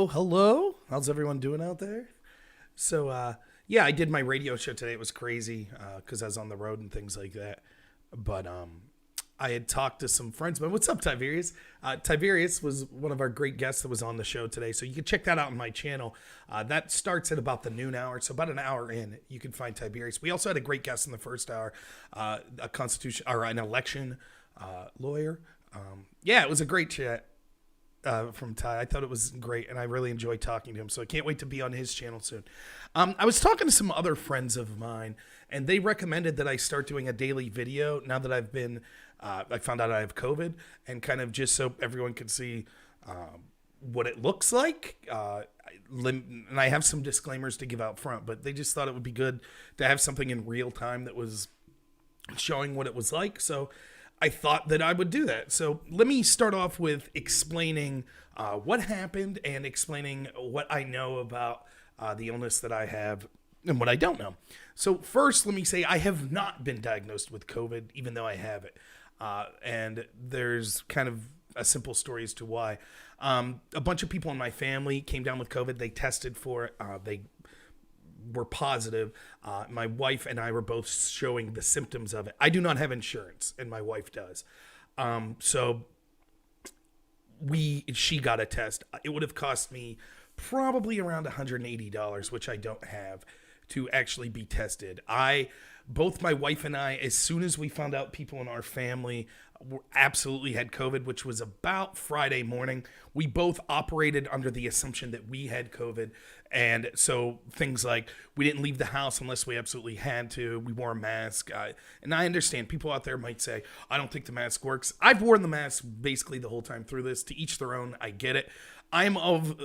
Hello. How's everyone doing out there? Yeah, I did my radio show today. It was crazy because I was on the road and things like that. But I had talked to some friends. But what's up, Tiberius? Tiberius was one of our great guests that was on the show today. So you can check that out on my channel. That starts at about the noon hour. So about an hour in, you can find Tiberius. We also had a great guest in the first hour, a constitution or an election lawyer. Yeah, it was a great chat. From Ty. I thought it was great, and I really enjoyed talking to him, so I can't wait to be on his channel soon. I was talking to some other friends of mine, and they recommended that I start doing a daily video now that I found out I have COVID, and kind of just so everyone can see what it looks like. And I have some disclaimers to give out front, but they just thought it would be good to have something in real time that was showing what it was like, so I thought that I would do that. So let me start off with explaining what happened and explaining what I know about the illness that I have and what I don't know. So first, let me say I have not been diagnosed with COVID, even though I have it. And there's kind of a simple story as to why. A bunch of people in my family came down with COVID. They tested for it. They were positive. My wife and I were both showing the symptoms of it. I do not have insurance, and my wife does. So she got a test. It would have cost me probably around $180, which I don't have, to actually be tested. Both my wife and I, as soon as we found out people in our family absolutely had COVID, which was about Friday morning, we both operated under the assumption that we had COVID. And so things like we didn't leave the house unless we absolutely had to. We wore a mask. And I understand people out there might say, I don't think the mask works. I've worn the mask basically the whole time through this. To each their own. I get it. I'm of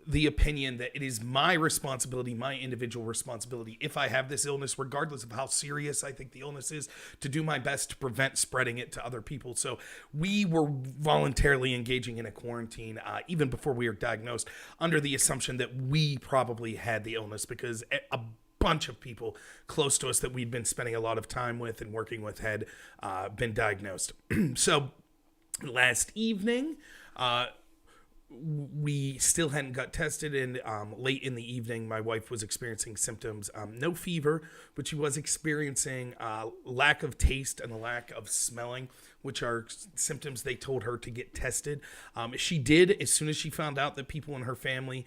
the opinion that it is my responsibility, my individual responsibility, if I have this illness, regardless of how serious I think the illness is, to do my best to prevent spreading it to other people. So we were voluntarily engaging in a quarantine, even before we were diagnosed, under the assumption that we probably had the illness, because a bunch of people close to us that we'd been spending a lot of time with and working with had been diagnosed. So last evening, we still hadn't got tested, and late in the evening my wife was experiencing symptoms, no fever, but she was experiencing lack of taste and a lack of smelling, which are symptoms they told her to get tested. She did. As soon as she found out that people in her family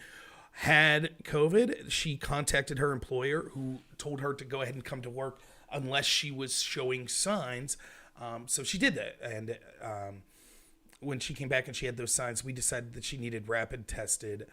had COVID, she contacted her employer, who told her to go ahead and come to work unless she was showing signs. So she did that, and when she came back and she had those signs, we decided that she needed rapid tested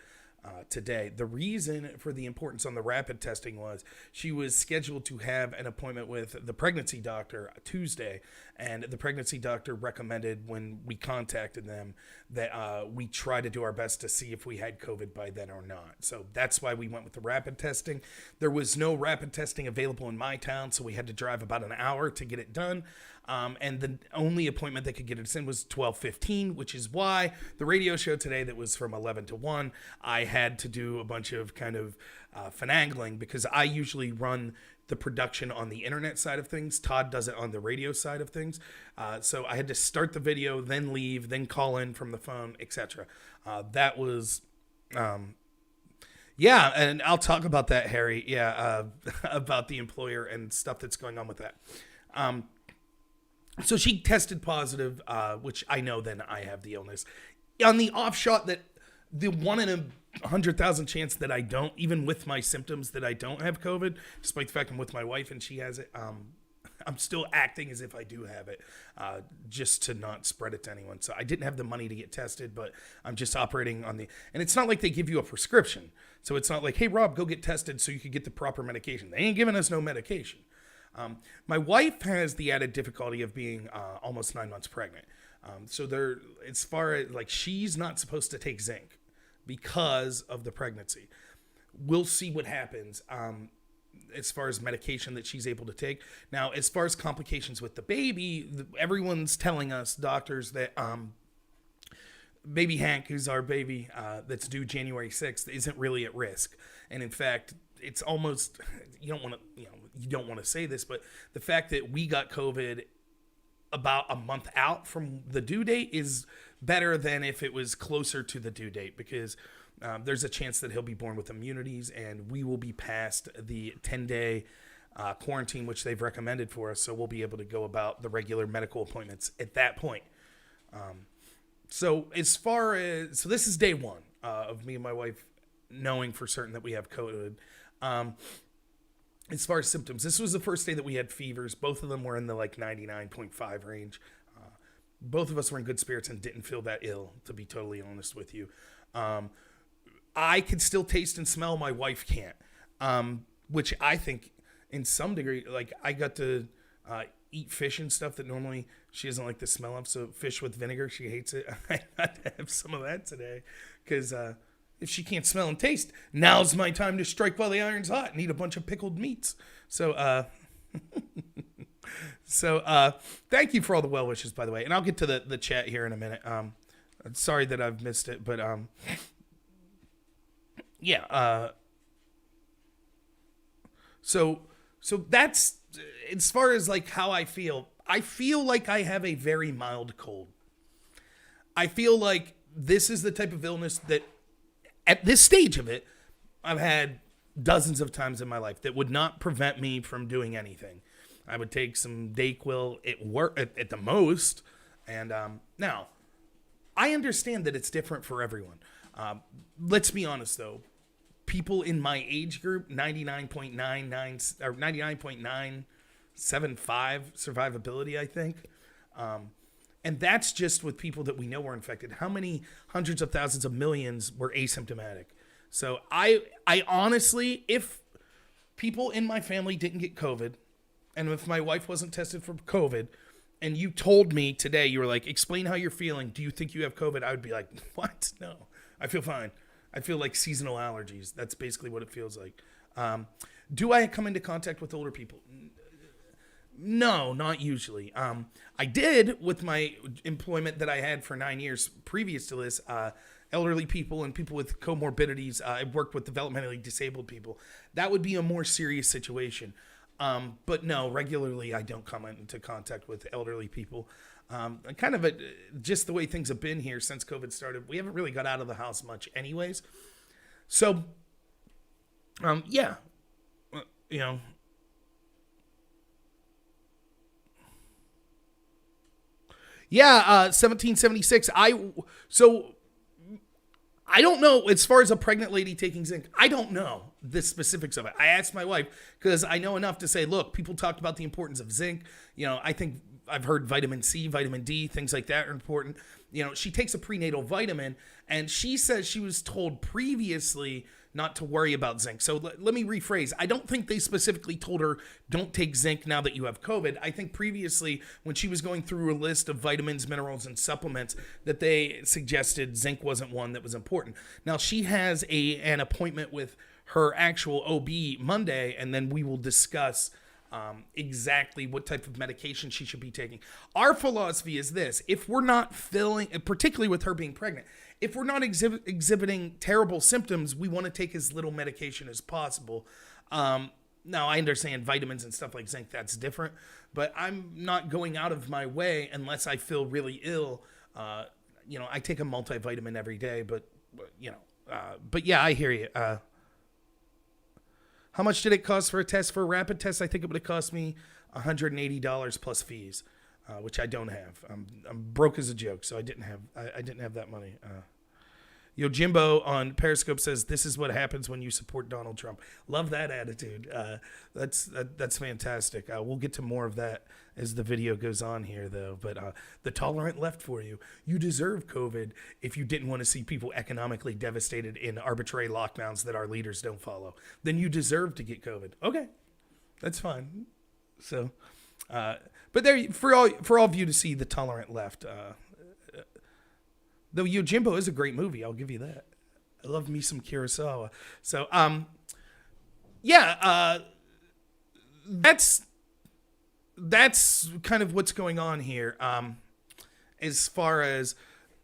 today. The reason for the importance on the rapid testing was she was scheduled to have an appointment with the pregnancy doctor Tuesday, and the pregnancy doctor recommended, when we contacted them, that we try to do our best to see if we had COVID by then or not. So that's why we went with the rapid testing. There was no rapid testing available in my town, so we had to drive about an hour to get it done. And the only appointment that could get us in was 12:15, which is why the radio show today that was from 11 to 1, I had to do a bunch of kind of finagling, because I usually run the production on the internet side of things. Todd does it on the radio side of things. So I had to start the video, then leave, then call in from the phone, etc. That was... yeah, and I'll talk about that, Harry. Yeah, about the employer and stuff that's going on with that. So she tested positive, which I know then I have the illness. On the offshot that the 1 in 100,000 chance that I don't, even with my symptoms, that I don't have COVID, despite the fact I'm with my wife and she has it, I'm still acting as if I do have it, just to not spread it to anyone. So I didn't have the money to get tested, but I'm just operating on the... And it's not like they give you a prescription. So it's not like, hey, Rob, go get tested so you can get the proper medication. They ain't giving us no medication. My wife has the added difficulty of being almost 9 months pregnant. So as far as, like, she's not supposed to take zinc because of the pregnancy. We'll see what happens as far as medication that she's able to take. Now, as far as complications with the baby, everyone's telling us, doctors, that baby Hank, who's our baby that's due January 6th, isn't really at risk. And in fact, it's almost, you don't want to say this, but the fact that we got COVID about a month out from the due date is better than if it was closer to the due date, because there's a chance that he'll be born with immunities, and we will be past the 10-day quarantine, which they've recommended for us. So we'll be able to go about the regular medical appointments at that point. So this is day one of me and my wife knowing for certain that we have COVID. As far as symptoms, this was the first day that we had fevers. Both of them were in the 99.5 range. Both of us were in good spirits and didn't feel that ill, to be totally honest with you. I could still taste and smell. My wife can't, which I think in some degree, I got to eat fish and stuff that normally she doesn't like the smell of. So fish with vinegar, she hates it. I got to have some of that today because if she can't smell and taste, now's my time to strike while the iron's hot and eat a bunch of pickled meats. So, thank you for all the well wishes, by the way. And I'll get to the chat here in a minute. Sorry that I've missed it, but yeah. So that's as far as how I feel. I feel like I have a very mild cold. I feel like this is the type of illness that at this stage of it, I've had dozens of times in my life that would not prevent me from doing anything. I would take some Dayquil at the most. And now, I understand that it's different for everyone. Let's be honest, though. People in my age group, 99.99 or 99.975 survivability, I think. And that's just with people that we know were infected. How many hundreds of thousands of millions were asymptomatic? So I honestly, if people in my family didn't get COVID, and if my wife wasn't tested for COVID, and you told me today, you were like, explain how you're feeling. Do you think you have COVID? I would be like, what? No, I feel fine. I feel like seasonal allergies. That's basically what it feels like. Do I come into contact with older people? No, not usually. I did with my employment that I had for 9 years previous to this. Elderly people and people with comorbidities. I worked with developmentally disabled people. That would be a more serious situation. But no, regularly I don't come into contact with elderly people. Kind of just the way things have been here since COVID started. We haven't really got out of the house much anyways. So, yeah, you know. Yeah, 1776. I don't know, as far as a pregnant lady taking zinc, I don't know the specifics of it. I asked my wife because I know enough to say, look, people talked about the importance of zinc. I think I've heard vitamin C, vitamin D, things like that are important. She takes a prenatal vitamin, and she says she was told previously not to worry about zinc. So let me rephrase. I don't think they specifically told her, don't take zinc now that you have COVID. I think previously, when she was going through a list of vitamins, minerals, and supplements, that they suggested zinc wasn't one that was important. Now, she has an appointment with her actual OB Monday, and then we will discuss exactly what type of medication she should be taking. Our philosophy is this: if we're not particularly with her being pregnant, if we're not exhibiting terrible symptoms, we want to take as little medication as possible. Now, I understand vitamins and stuff like zinc, that's different, but I'm not going out of my way unless I feel really ill. I take a multivitamin every day, but yeah, I hear you. How much did it cost for a test? For a rapid test, I think it would have cost me $180 plus fees, which I don't have. I'm broke as a joke, so I didn't have that money. Yo, Jimbo on Periscope says, this is what happens when you support Donald Trump. Love that attitude. That's fantastic. We'll get to more of that as the video goes on here, though. But the tolerant left for you. You deserve COVID if you didn't want to see people economically devastated in arbitrary lockdowns that our leaders don't follow. Then you deserve to get COVID. Okay, that's fine. So, but there, for all of you to see the tolerant left, though Yojimbo is a great movie, I'll give you that. I love me some Kurosawa. So, yeah, that's kind of what's going on here. As far as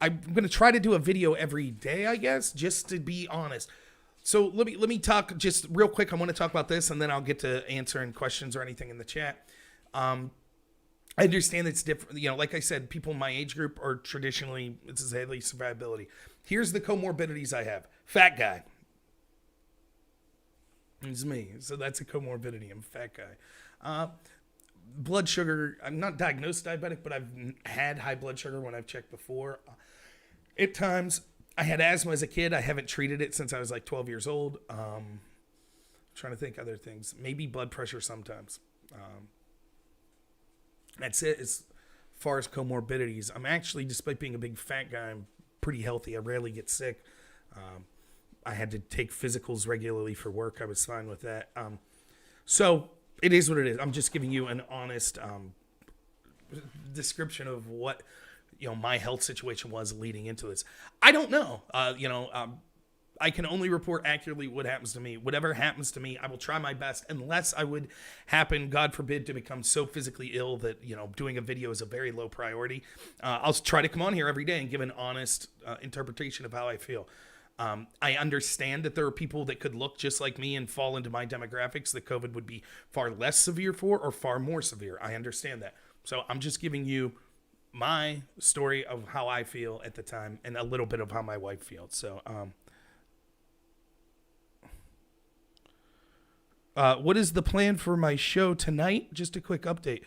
I'm going to try to do a video every day, I guess, just to be honest. So let me talk just real quick. I want to talk about this, and then I'll get to answering questions or anything in the chat. I understand it's different. Like I said, people in my age group are traditionally, it's heavily survivability. Here's the comorbidities I have: Fat guy. It's me. So that's a comorbidity. I'm a fat guy. Blood sugar. I'm not diagnosed diabetic, but I've had high blood sugar when I've checked before. At times, I had asthma as a kid. I haven't treated it since I was like 12 years old. Trying to think other things. Maybe blood pressure sometimes. That's it as far as comorbidities. I'm actually, despite being a big fat guy, I'm pretty healthy. I rarely get sick. I had to take physicals regularly for work. I was fine with that. So it is what it is. I'm just giving you an honest description of what my health situation was leading into this. I don't know. I can only report accurately what happens to me. Whatever happens to me, I will try my best, unless I would happen, God forbid, to become so physically ill that, doing a video is a very low priority. I'll try to come on here every day and give an honest interpretation of how I feel. I understand that there are people that could look just like me and fall into my demographics that COVID would be far less severe for or far more severe. I understand that. So I'm just giving you my story of how I feel at the time and a little bit of how my wife feels. So, what is the plan for my show tonight? Just a quick update.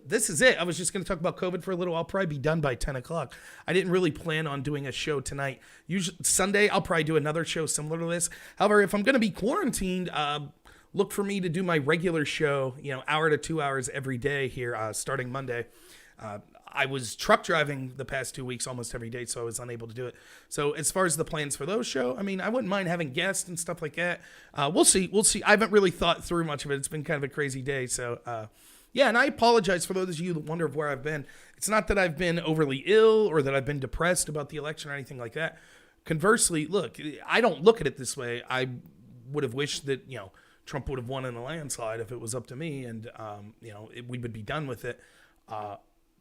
This is it. I was just going to talk about COVID for a little. I'll probably be done by 10 o'clock. I didn't really plan on doing a show tonight. Usually Sunday, I'll probably do another show similar to this. However, if I'm going to be quarantined, look for me to do my regular show, hour to 2 hours every day here, starting Monday. I was truck driving the past 2 weeks almost every day, so I was unable to do it. So as far as the plans for those show, I wouldn't mind having guests and stuff like that. We'll see. I haven't really thought through much of it. It's been kind of a crazy day. So, yeah, and I apologize for those of you that wonder where I've been. It's not that I've been overly ill or that I've been depressed about the election or anything like that. Conversely, look, I don't look at it this way. I would have wished that, Trump would have won in a landslide if it was up to me and, we would be done with it.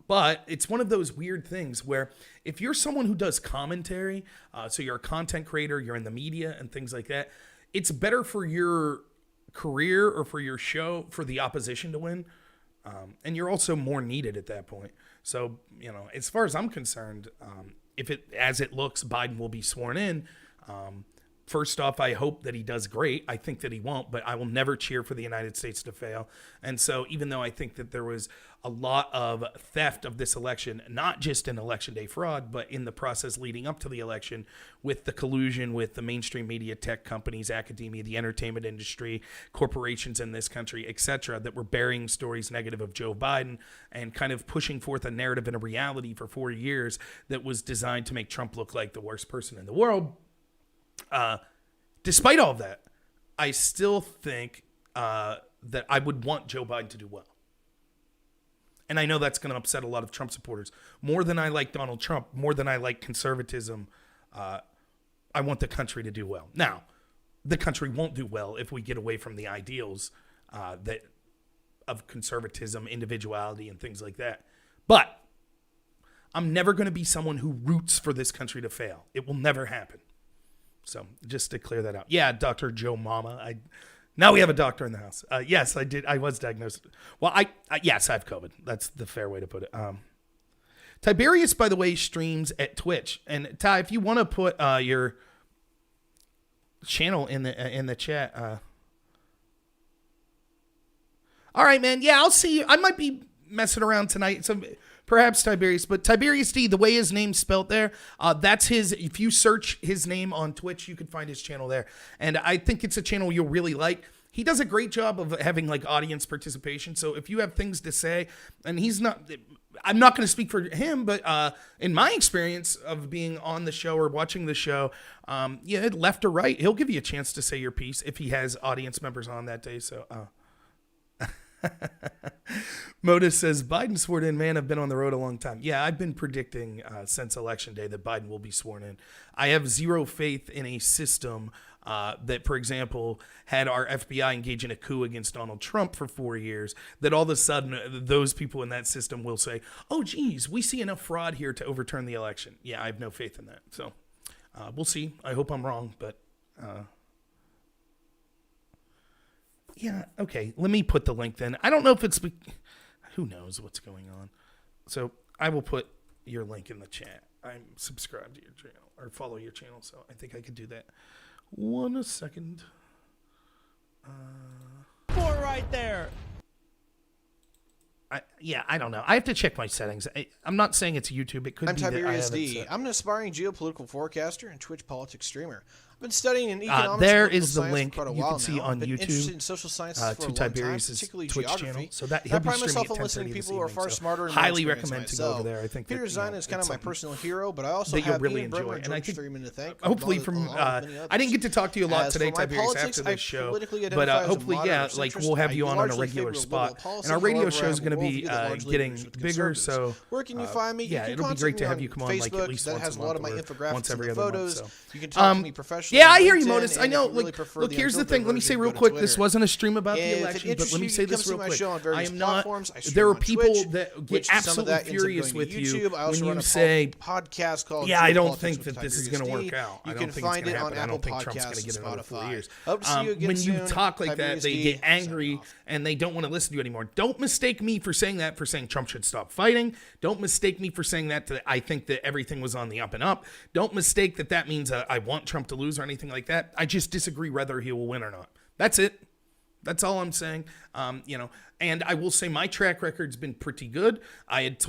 But it's one of those weird things where if you're someone who does commentary, so you're a content creator, you're in the media and things like that, it's better for your career or for your show for the opposition to win. And you're also more needed at that point. So, as far as I'm concerned, if as it looks, Biden will be sworn in. First off, I hope that he does great. I think that he won't, but I will never cheer for the United States to fail. And so even though I think that there was a lot of theft of this election, not just in election day fraud, but in the process leading up to the election with the collusion with the mainstream media, tech companies, academia, the entertainment industry, corporations in this country, etc., that were burying stories negative of Joe Biden and kind of pushing forth a narrative and a reality for 4 years that was designed to make Trump look like the worst person in the world. Despite all of that, I still think that I would want Joe Biden to do well. And I know that's going to upset a lot of Trump supporters. More than I like Donald Trump, more than I like conservatism, I want the country to do well. Now, the country won't do well if we get away from the ideals of conservatism, individuality, and things like that. But I'm never going to be someone who roots for this country to fail. It will never happen. So just to clear that out. Yeah, Dr. Joe Mama. Now we have a doctor in the house. Yes, I did. I was diagnosed. Well, yes, I have COVID. That's the fair way to put it. Tiberius, by the way, streams at Twitch. And Ty, if you want to put your channel in the chat. All right, man. Yeah, I'll see you. I might be messing around tonight. So perhaps Tiberius, but Tiberius D, the way his name's spelled there, that's his. If you search his name on Twitch, you can find his channel there. And I think it's a channel you'll really like. He does a great job of having like audience participation. So if you have things to say, and I'm not going to speak for him, but in my experience of being on the show or watching the show, left or right, he'll give you a chance to say your piece if he has audience members on that day. So, Modus says, Biden sworn in, man, I've been on the road a long time. Yeah, I've been predicting since election day that Biden will be sworn in. I have zero faith in a system that, for example, had our FBI engage in a coup against Donald Trump for 4 years, that all of a sudden those people in that system will say, oh, geez, we see enough fraud here to overturn the election. Yeah, I have no faith in that. So we'll see. I hope I'm wrong, but... yeah, okay. Let me put the link then. I don't know if it's... Who knows what's going on? So I will put your link in the chat. I'm subscribed to your channel or follow your channel, so I think I could do that. 1 second. Four right there. I don't know. I have to check my settings. I'm not saying it's YouTube. It could I'm be that I Tiberius haven't D. set. I'm an aspiring geopolitical forecaster and Twitch politics streamer. I've been studying in economics There and political is the science link for quite a you while can see now. on I've been YouTube, interested in social sciences for a to long time, Tiberius's particularly Twitch geography. channel. So that I he'll be pride streaming myself at on listening 10:30 to this people who are evening, far so smarter and more highly experienced recommend than to go over myself. there. I think Peter that, Design is kind of my something personal hero, but I also that you'll have really Ian enjoy. Bremmer And I think streaming to thank. hopefully from I didn't get to talk to you a lot As today, for my Tiberius, politics, after I this show, politically but identify as a hopefully, moderate or like centrist. we'll have you I on a largely regular favor spot. liberal policy, And our radio however, show is I have going to a be worldview that largely getting agrees with bigger, conservatives. so Where can you find me? You can it'll be great to have contact me you come on on like at Facebook. least That once has a a lot of month my or infographics once and every the other month. photos. So. You can talk to me professionally. Yeah, on I hear you, LinkedIn, Modus. I and if know. you really Like, prefer look, the here's the unfiltered thing. Let me say version, real go to quick. This Twitter. wasn't a stream about If the it election, but interests let me you, say come this see real my quick. show on I various am not. platforms. I stream There are on people Twitch, that get which some of absolutely that ends up furious going with to you YouTube. I also when run you a say, podcast called "Yeah, I don't Geopolitics think with that this is Tiberius going to D. work out. I You don't can think it's find going it to on happen. I Apple don't think Trump's going Podcasts to get and another 4 Spotify. years." Hope to see you again When you soon. talk like that, Tiberius they D, get angry signing off. and they don't want to listen to you anymore. Don't mistake me for saying that, for saying Trump should stop fighting. Don't mistake me for saying that I think that everything was on the up and up. Don't mistake that means I want Trump to lose or anything like that. I just disagree whether he will win or not. That's it. That's all I'm saying. And I will say my track record's been pretty good. I had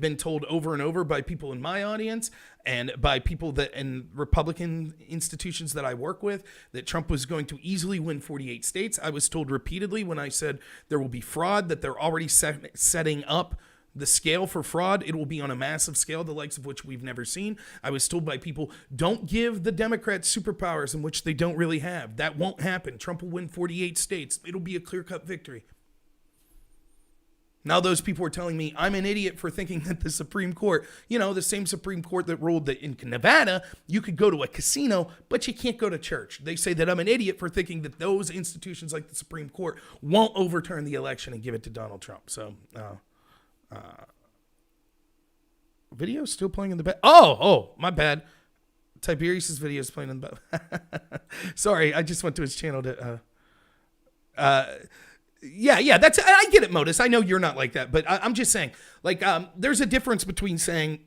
been told over and over by people in my audience and by people that in Republican institutions that I work with that Trump was going to easily win 48 states. I was told repeatedly when I said there will be fraud, that they're already setting up the scale for fraud. It will be on a massive scale, the likes of which we've never seen. I was told by people, don't give the Democrats superpowers in which they don't really have. That won't happen. Trump will win 48 states. It'll be a clear-cut victory. Now those people are telling me I'm an idiot for thinking that the Supreme Court, the same Supreme Court that ruled that in Nevada, you could go to a casino, but you can't go to church. They say that I'm an idiot for thinking that those institutions like the Supreme Court won't overturn the election and give it to Donald Trump. So, video still playing in the back. Oh, my bad. Tiberius's video is playing in the back. Sorry, I just went to his channel to. Yeah. That's. I get it, Modus. I know you're not like that, but I'm just saying. Like, there's a difference between saying.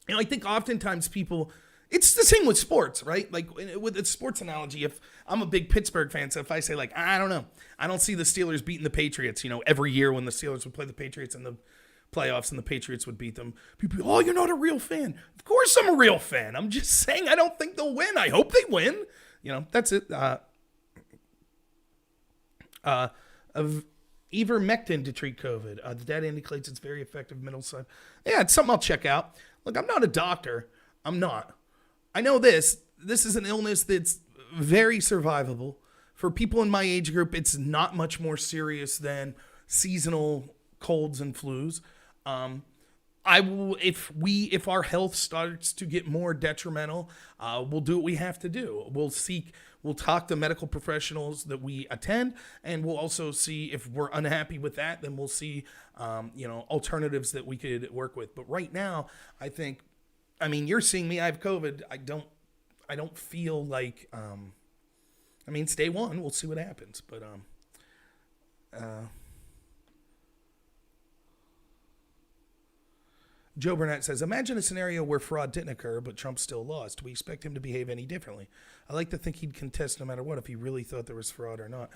I think oftentimes people. It's the same with sports, right? Like with the sports analogy, if I'm a big Pittsburgh fan, so if I say like, I don't know, I don't see the Steelers beating the Patriots, every year when the Steelers would play the Patriots in the playoffs and the Patriots would beat them, people, oh, you're not a real fan. Of course I'm a real fan. I'm just saying I don't think they'll win. I hope they win. That's it. Of ivermectin to treat COVID. The data indicates it's very effective middle side. Yeah, it's something I'll check out. Look, I'm not a doctor. I'm not. I know this. This is an illness that's very survivable. For people in my age group, it's not much more serious than seasonal colds and flus. I will, if our health starts to get more detrimental, we'll do what we have to do. We'll talk to medical professionals that we attend, and we'll also see if we're unhappy with that, then we'll see, alternatives that we could work with. But right now, I think, you're seeing me, I have COVID. I don't feel like, it's day one. We'll see what happens. But, Joe Burnett says, imagine a scenario where fraud didn't occur, but Trump still lost. We expect him to behave any differently. I like to think he'd contest no matter what if he really thought there was fraud or not.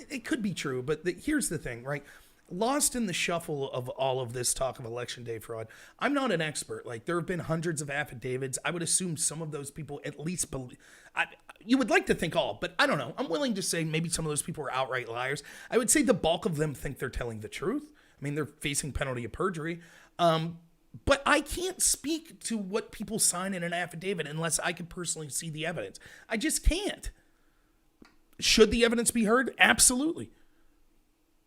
It could be true, but here's the thing, right? Lost in the shuffle of all of this talk of election day fraud, I'm not an expert. Like, there have been hundreds of affidavits. I would assume some of those people at least believe. You would like to think all, but I don't know. I'm willing to say maybe some of those people are outright liars. I would say the bulk of them think they're telling the truth. They're facing penalty of perjury. But I can't speak to what people sign in an affidavit unless I can personally see the evidence. I just can't. Should the evidence be heard? Absolutely.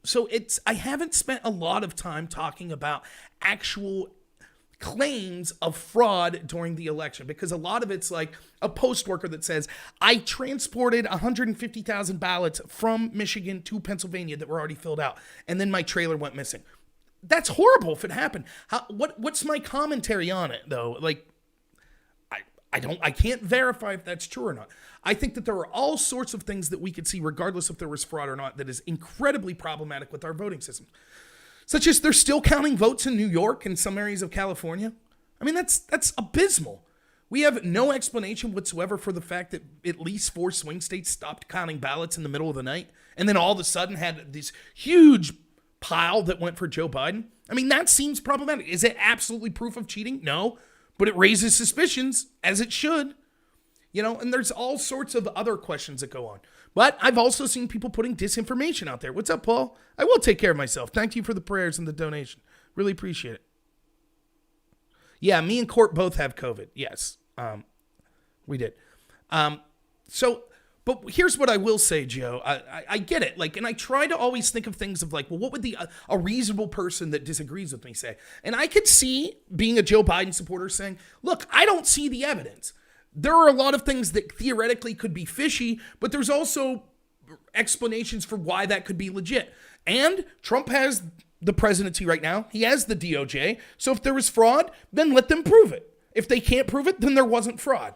So I haven't spent a lot of time talking about actual claims of fraud during the election, because a lot of it's like a post worker that says, I transported 150,000 ballots from Michigan to Pennsylvania that were already filled out, and then my trailer went missing. That's horrible if it happened. What's my commentary on it, though? Like, I can't verify if that's true or not. I think that there are all sorts of things that we could see, regardless if there was fraud or not, that is incredibly problematic with our voting system. Such as they're still counting votes in New York and some areas of California. I mean, that's abysmal. We have no explanation whatsoever for the fact that at least 4 swing states stopped counting ballots in the middle of the night and then all of a sudden had this huge pile that went for Joe Biden. I mean, that seems problematic. Is it absolutely proof of cheating? No, but it raises suspicions, as it should. And there's all sorts of other questions that go on. But I've also seen people putting disinformation out there. What's up, Paul? I will take care of myself. Thank you for the prayers and the donation. Really appreciate it. Yeah, me and Court both have COVID. Yes, we did. But here's what I will say, Joe. I get it. And I try to always think of things of well, what would a reasonable person that disagrees with me say? And I could see being a Joe Biden supporter saying, look, I don't see the evidence. There are a lot of things that theoretically could be fishy, but there's also explanations for why that could be legit. And Trump has the presidency right now. He has the DOJ. So if there was fraud, then let them prove it. If they can't prove it, then there wasn't fraud.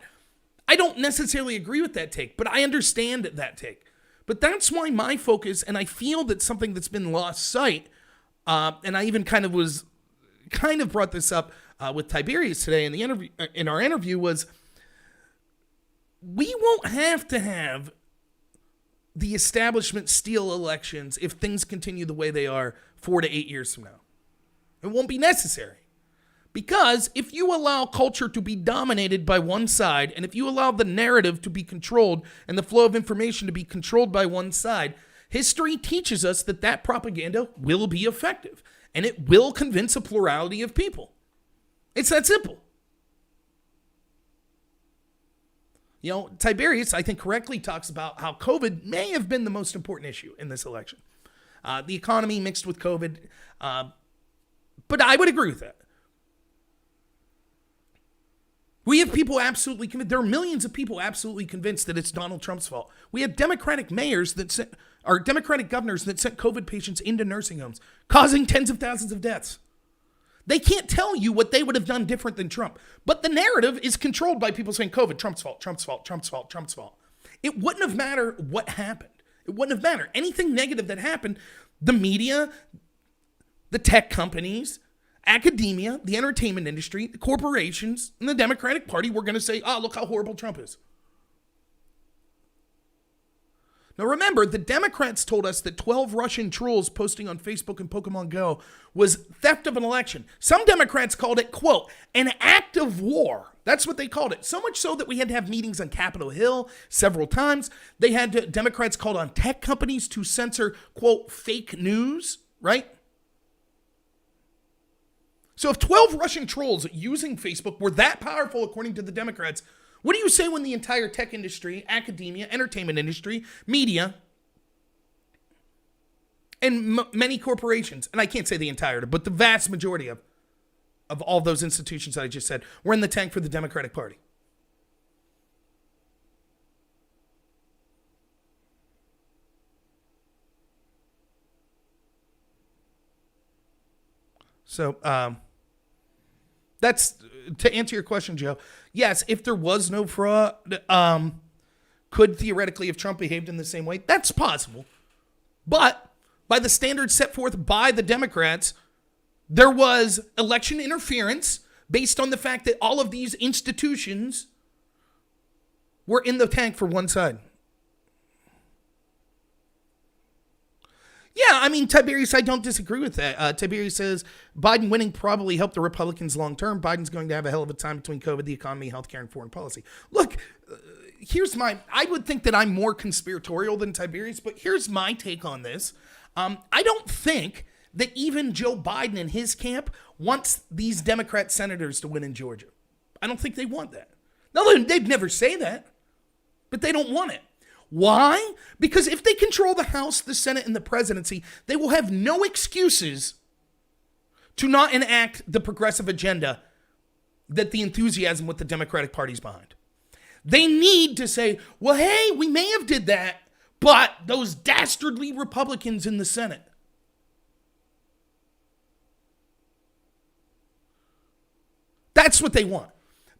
I don't necessarily agree with that take, but I understand that take. But that's why my focus, and I feel that something that's been lost sight, and I even kind of brought this up with Tiberius today in our interview, was we won't have to have the establishment steal elections if things continue the way they are 4 to 8 years from now. It won't be necessary. Because if you allow culture to be dominated by one side, and if you allow the narrative to be controlled and the flow of information to be controlled by one side, history teaches us that propaganda will be effective, and it will convince a plurality of people. It's that simple. Tiberius, I think, correctly talks about how COVID may have been the most important issue in this election. The economy mixed with COVID. But I would agree with that. We have people absolutely convinced. There are millions of people absolutely convinced that it's Donald Trump's fault. We have Democratic mayors Democratic governors that sent COVID patients into nursing homes, causing tens of thousands of deaths. They can't tell you what they would have done different than Trump. But the narrative is controlled by people saying COVID, Trump's fault, Trump's fault, Trump's fault, Trump's fault. It wouldn't have mattered what happened. It wouldn't have mattered. Anything negative that happened, the media, the tech companies, academia, the entertainment industry, the corporations, and the Democratic Party were going to say, look how horrible Trump is. Now remember, the Democrats told us that 12 Russian trolls posting on Facebook and Pokemon Go was theft of an election. Some Democrats called it, quote, an act of war. That's what they called it. So much so that we had to have meetings on Capitol Hill several times. Democrats called on tech companies to censor, quote, fake news, right? So if 12 Russian trolls using Facebook were that powerful, according to the Democrats, what do you say when the entire tech industry, academia, entertainment industry, media, and many corporations, and I can't say the entirety, but the vast majority of all those institutions that I just said, were in the tank for the Democratic Party? So, that's to answer your question, Joe. Yes, if there was no fraud, could theoretically, if Trump behaved in the same way, that's possible. But by the standards set forth by the Democrats, there was election interference based on the fact that all of these institutions were in the tank for one side. Yeah, I mean, Tiberius, I don't disagree with that. Tiberius says Biden winning probably helped the Republicans long term. Biden's going to have a hell of a time between COVID, the economy, healthcare, and foreign policy. Look, I would think that I'm more conspiratorial than Tiberius, but here's my take on this. I don't think that even Joe Biden and his camp wants these Democrat senators to win in Georgia. I don't think they want that. No, they'd never say that, but they don't want it. Why? Because if they control the House, the Senate, and the presidency, they will have no excuses to not enact the progressive agenda that the enthusiasm with the Democratic Party is behind. They need to say, well, hey, we may have did that, but those dastardly Republicans in the Senate. That's what they want.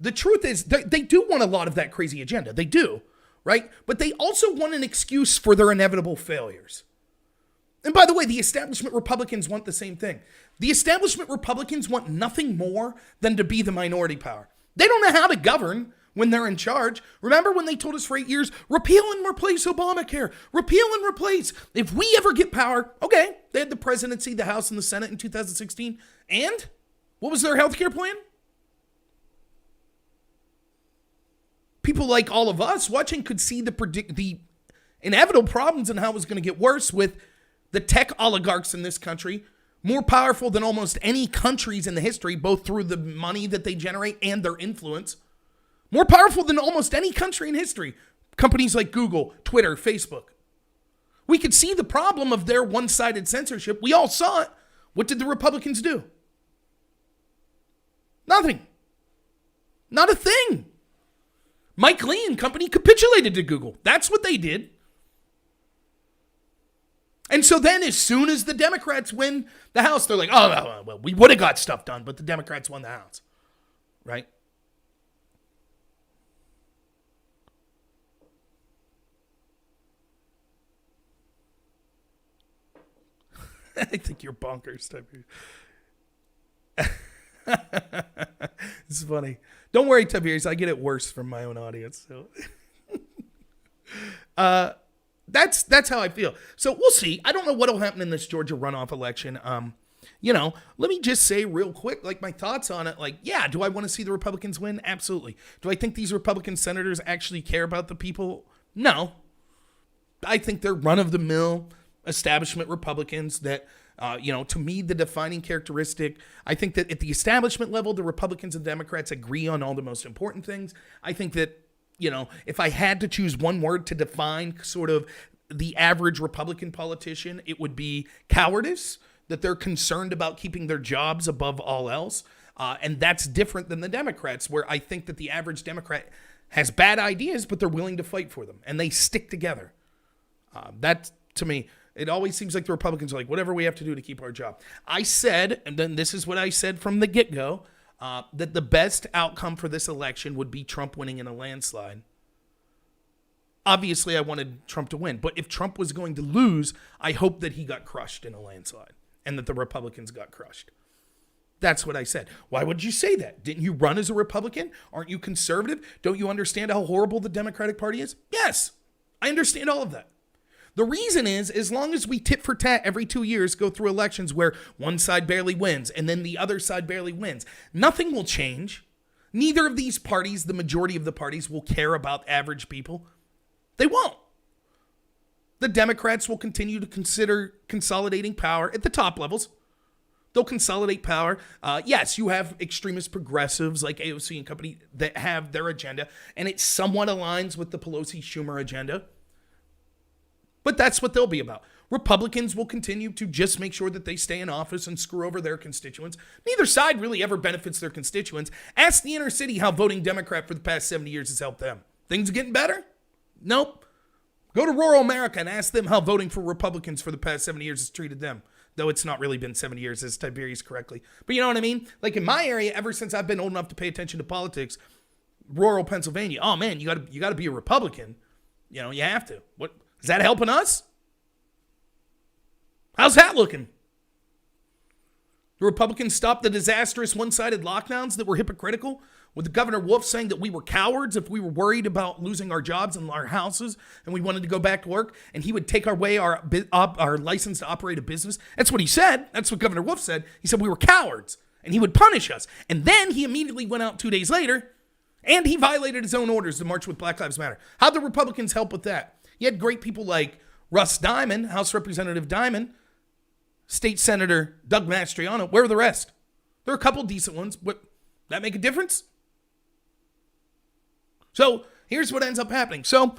The truth is, they do want a lot of that crazy agenda. They do. Right? But they also want an excuse for their inevitable failures. And by the way, the establishment Republicans want the same thing. The establishment Republicans want nothing more than to be the minority power. They don't know how to govern when they're in charge. Remember when they told us for 8 years, repeal and replace Obamacare, repeal and replace. If we ever get power, okay, they had the presidency, the House, and the Senate in 2016. And what was their healthcare plan? People like all of us watching could see the inevitable problems and how it was going to get worse with the tech oligarchs in this country, more powerful than almost any countries in the history, both through the money that they generate and their influence. More powerful than almost any country in history. Companies like Google, Twitter, Facebook. We could see the problem of their one-sided censorship. We all saw it. What did the Republicans do? Nothing. Not a thing. Mike Lee and company capitulated to Google. That's what they did. And so then as soon as the Democrats win the House, they're like, oh, well, we would have got stuff done, but the Democrats won the House. Right? I think you're bonkers, Tiberius. It's funny. Don't worry, Tiberius. I get it worse from my own audience. So. That's how I feel. So we'll see. I don't know what will happen in this Georgia runoff election. Let me just say real quick, like my thoughts on it. Like, yeah, do I want to see the Republicans win? Absolutely. Do I think these Republican senators actually care about the people? No. I think they're run-of-the-mill establishment Republicans that, to me, the defining characteristic, I think that at the establishment level, the Republicans and Democrats agree on all the most important things. I think that, if I had to choose one word to define sort of the average Republican politician, it would be cowardice, that they're concerned about keeping their jobs above all else. And that's different than the Democrats, where I think that the average Democrat has bad ideas, but they're willing to fight for them, and they stick together. That, to me, it always seems like the Republicans are like, whatever we have to do to keep our job. I said, and then this is what I said from the get-go, that the best outcome for this election would be Trump winning in a landslide. Obviously, I wanted Trump to win, but if Trump was going to lose, I hope that he got crushed in a landslide and that the Republicans got crushed. That's what I said. Why would you say that? Didn't you run as a Republican? Aren't you conservative? Don't you understand how horrible the Democratic Party is? Yes, I understand all of that. The reason is, as long as we tit for tat every 2 years, go through elections where one side barely wins and then the other side barely wins, nothing will change. Neither of these parties, the majority of the parties, will care about average people. They won't. The Democrats will continue to consider consolidating power at the top levels. They'll consolidate power. Yes, you have extremist progressives like AOC and company that have their agenda, and it somewhat aligns with the Pelosi-Schumer agenda. But that's what they'll be about. Republicans will continue to just make sure that they stay in office and screw over their constituents. Neither side really ever benefits their constituents. Ask the inner city how voting Democrat for the past 70 years has helped them. Things getting better? Nope. Go to rural America and ask them how voting for Republicans for the past 70 years has treated them. Though it's not really been 70 years, as Tiberius correctly. But you know what I mean? Like in my area, ever since I've been old enough to pay attention to politics, rural Pennsylvania, oh man, you got to be a Republican. You have to. What? Is that helping us? How's that looking? The Republicans stopped the disastrous one-sided lockdowns that were hypocritical, with Governor Wolf saying that we were cowards if we were worried about losing our jobs and our houses and we wanted to go back to work, and he would take away our license to operate a business. That's what he said. That's what Governor Wolf said. He said we were cowards and he would punish us. And then he immediately went out 2 days later and he violated his own orders to march with Black Lives Matter. How'd the Republicans help with that? You had great people like Russ Diamond, House Representative Diamond, State Senator Doug Mastriano. Where are the rest? There are a couple decent ones, but that make a difference? So here's what ends up happening. So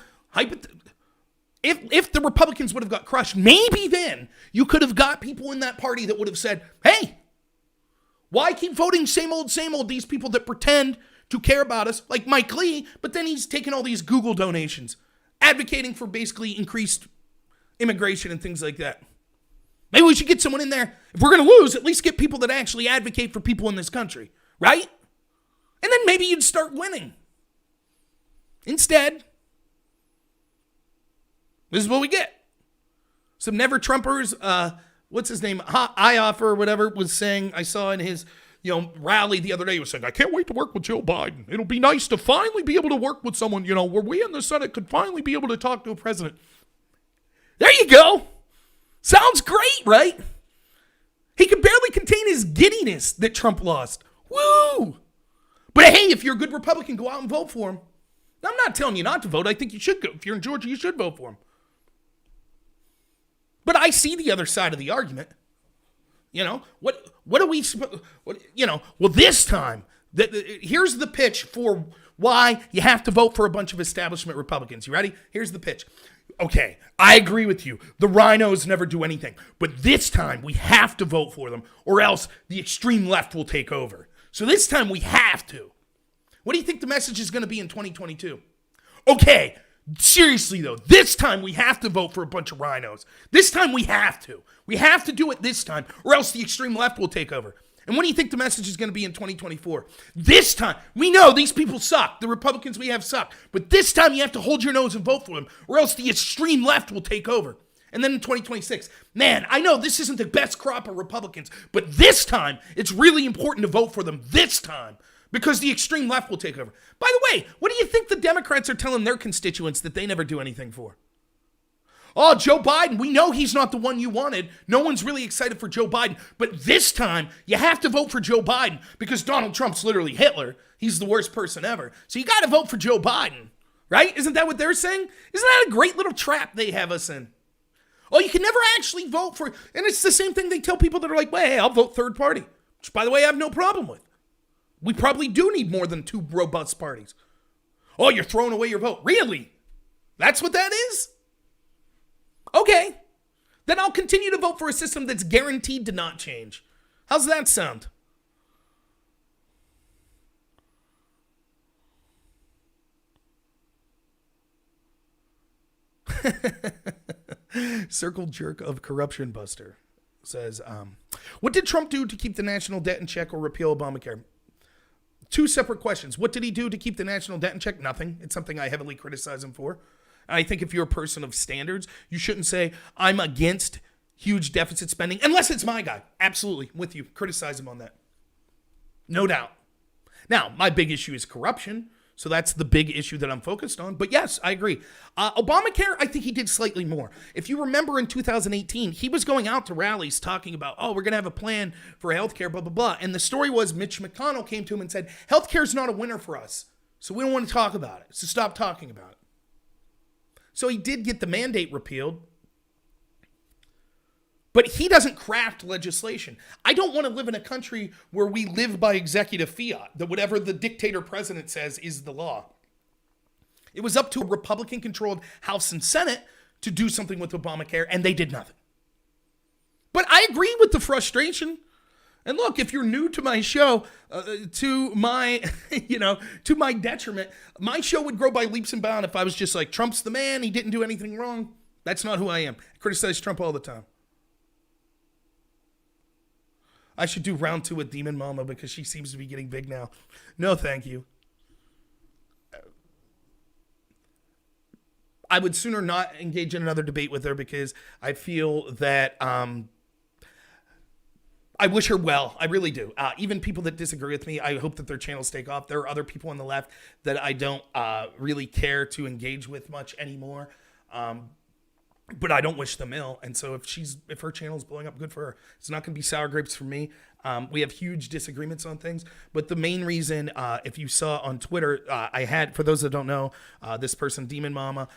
if the Republicans would have got crushed, maybe then you could have got people in that party that would have said, hey, why keep voting same old, these people that pretend to care about us, like Mike Lee, but then he's taking all these Google donations, advocating for basically increased immigration and things like that. Maybe we should get someone in there. If we're going to lose, at least get people that actually advocate for people in this country, right? And then maybe you'd start winning. Instead, this is what we get. Some never Trumpers, what's his name? Ioff or whatever was saying, I saw in his, rally the other day, he was saying, I can't wait to work with Joe Biden. It'll be nice to finally be able to work with someone, where we in the Senate could finally be able to talk to a president. There you go. Sounds great, right? He could barely contain his giddiness that Trump lost. Woo! But hey, if you're a good Republican, go out and vote for him. I'm not telling you not to vote. I think you should go. If you're in Georgia, you should vote for him. But I see the other side of the argument. What are we, well, this time, here's the pitch for why you have to vote for a bunch of establishment Republicans. You ready? Here's the pitch. Okay, I agree with you. The rhinos never do anything. But this time, we have to vote for them, or else the extreme left will take over. So this time, we have to. What do you think the message is going to be in 2022? Okay, seriously though, this time we have to vote for a bunch of rhinos. This time we have to. We have to do it this time, or else the extreme left will take over. And what do you think the message is going to be in 2024? This time, we know these people suck. The Republicans we have suck. But this time you have to hold your nose and vote for them, or else the extreme left will take over. And then in 2026, man, I know this isn't the best crop of Republicans, but this time it's really important to vote for them this time. Because the extreme left will take over. By the way, what do you think the Democrats are telling their constituents that they never do anything for? Oh, Joe Biden, we know he's not the one you wanted. No one's really excited for Joe Biden. But this time, you have to vote for Joe Biden because Donald Trump's literally Hitler. He's the worst person ever. So you got to vote for Joe Biden, right? Isn't that what they're saying? Isn't that a great little trap they have us in? Oh, you can never actually vote for, and it's the same thing they tell people that are like, well, hey, I'll vote third party. Which, by the way, I have no problem with. We probably do need more than two robust parties. Oh, you're throwing away your vote. Really? That's what that is? Okay. Then I'll continue to vote for a system that's guaranteed to not change. How's that sound? Circle jerk of corruption buster says, what did Trump do to keep the national debt in check or repeal Obamacare? Two separate questions. What did he do to keep the national debt in check? Nothing. It's something I heavily criticize him for. I think if you're a person of standards, you shouldn't say, I'm against huge deficit spending, unless it's my guy. Absolutely. I'm with you. Criticize him on that. No doubt. Now, my big issue is corruption. So that's the big issue that I'm focused on. But yes, I agree. Obamacare, I think he did slightly more. If you remember in 2018, he was going out to rallies talking about, oh, we're going to have a plan for healthcare, blah, blah, blah. And the story was Mitch McConnell came to him and said, healthcare is not a winner for us. So we don't want to talk about it. So stop talking about it. So he did get the mandate repealed. But he doesn't craft legislation. I don't want to live in a country where we live by executive fiat, that whatever the dictator president says is the law. It was up to a Republican-controlled House and Senate to do something with Obamacare, and they did nothing. But I agree with the frustration. And look, if you're new to my show, to my detriment, my show would grow by leaps and bounds if I was just like, Trump's the man, he didn't do anything wrong. That's not who I am. I criticize Trump all the time. I should do round 2 with Demon Mama because she seems to be getting big now. No, thank you. I would sooner not engage in another debate with her because I feel that I wish her well. I really do. Even people that disagree with me, I hope that their channels take off. There are other people on the left that I don't really care to engage with much anymore. But I don't wish them ill. And so if her channel is blowing up, good for her. It's not going to be sour grapes for me. We have huge disagreements on things. But the main reason, if you saw on Twitter, I had, for those that don't know, this person, Demon Mama,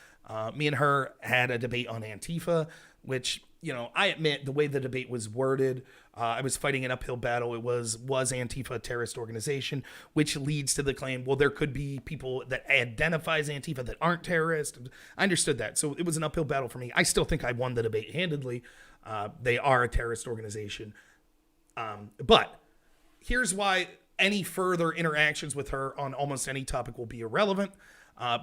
me and her had a debate on Antifa, which, I admit the way the debate was worded, I was fighting an uphill battle. It was Antifa a terrorist organization, which leads to the claim, well, there could be people that identify as Antifa that aren't terrorists. I understood that. So it was an uphill battle for me. I still think I won the debate handedly. They are a terrorist organization. But here's why any further interactions with her on almost any topic will be irrelevant.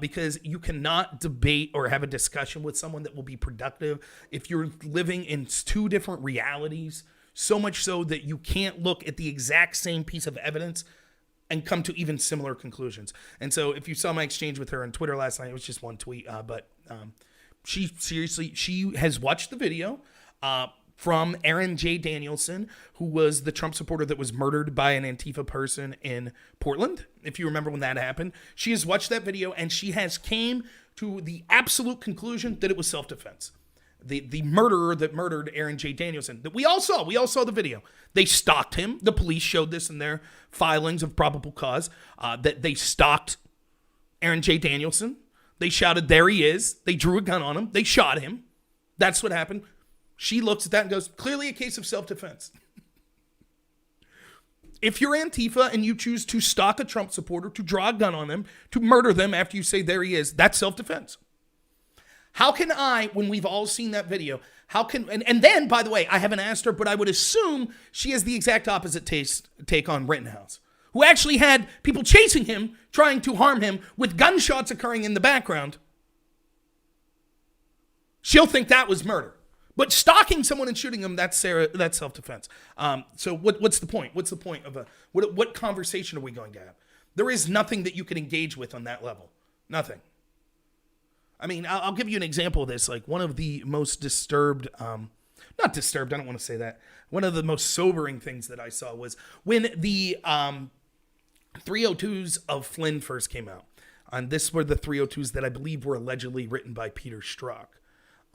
Because you cannot debate or have a discussion with someone that will be productive if you're living in two different realities, so much so that you can't look at the exact same piece of evidence and come to even similar conclusions. And so if you saw my exchange with her on Twitter last night, it was just one tweet, but She has watched the video from Aaron J. Danielson, who was the Trump supporter that was murdered by an Antifa person in Portland. If you remember when that happened, she has watched that video and she has came to the absolute conclusion that it was self-defense. The murderer that murdered Aaron J. Danielson, that we all saw the video. They stalked him. The police showed this in their filings of probable cause, that they stalked Aaron J. Danielson. They shouted, "There he is." They drew a gun on him. They shot him. That's what happened. She looks at that and goes, clearly a case of self-defense. If you're Antifa and you choose to stalk a Trump supporter, to draw a gun on them, to murder them after you say, "There he is," that's self-defense. How can I, when we've all seen that video, and then, by the way, I haven't asked her, but I would assume she has the exact opposite take on Rittenhouse, who actually had people chasing him, trying to harm him, with gunshots occurring in the background. She'll think that was murder. But stalking someone and shooting them, that's self-defense. So what's the point? What's the point of what conversation are we going to have? There is nothing that you can engage with on that level. Nothing. I mean, I'll give you an example of this. Like one of the most not disturbed, I don't want to say that. One of the most sobering things that I saw was when the 302s of Flynn first came out. And this were the 302s that I believe were allegedly written by Peter Strzok.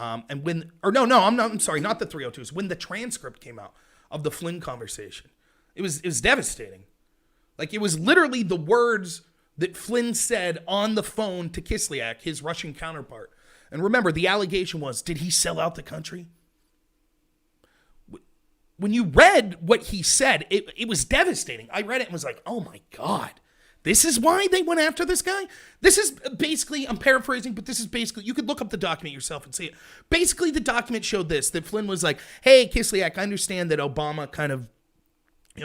I'm sorry, not the 302s. When the transcript came out of the Flynn conversation, it was devastating. Like it was literally the words that Flynn said on the phone to Kislyak, his Russian counterpart. And remember, the allegation was, did he sell out the country? When you read what he said, it was devastating. I read it and was like, oh my God. This is why they went after this guy? This is basically, I'm paraphrasing, but this is basically, you could look up the document yourself and see it. Basically, the document showed this, that Flynn was like, hey, Kislyak, I understand that Obama kind of,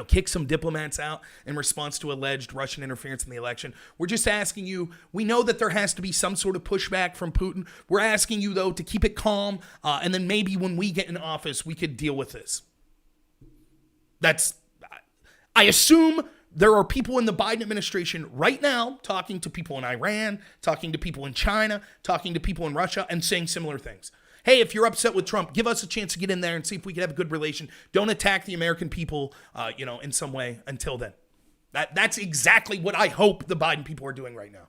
kicked some diplomats out in response to alleged Russian interference in the election. We're just asking you, we know that there has to be some sort of pushback from Putin. We're asking you, though, to keep it calm, and then maybe when we get in office, we could deal with this. I assume there are people in the Biden administration right now talking to people in Iran, talking to people in China, talking to people in Russia, and saying similar things. Hey, if you're upset with Trump, give us a chance to get in there and see if we can have a good relation. Don't attack the American people, in some way until then. That's exactly what I hope the Biden people are doing right now.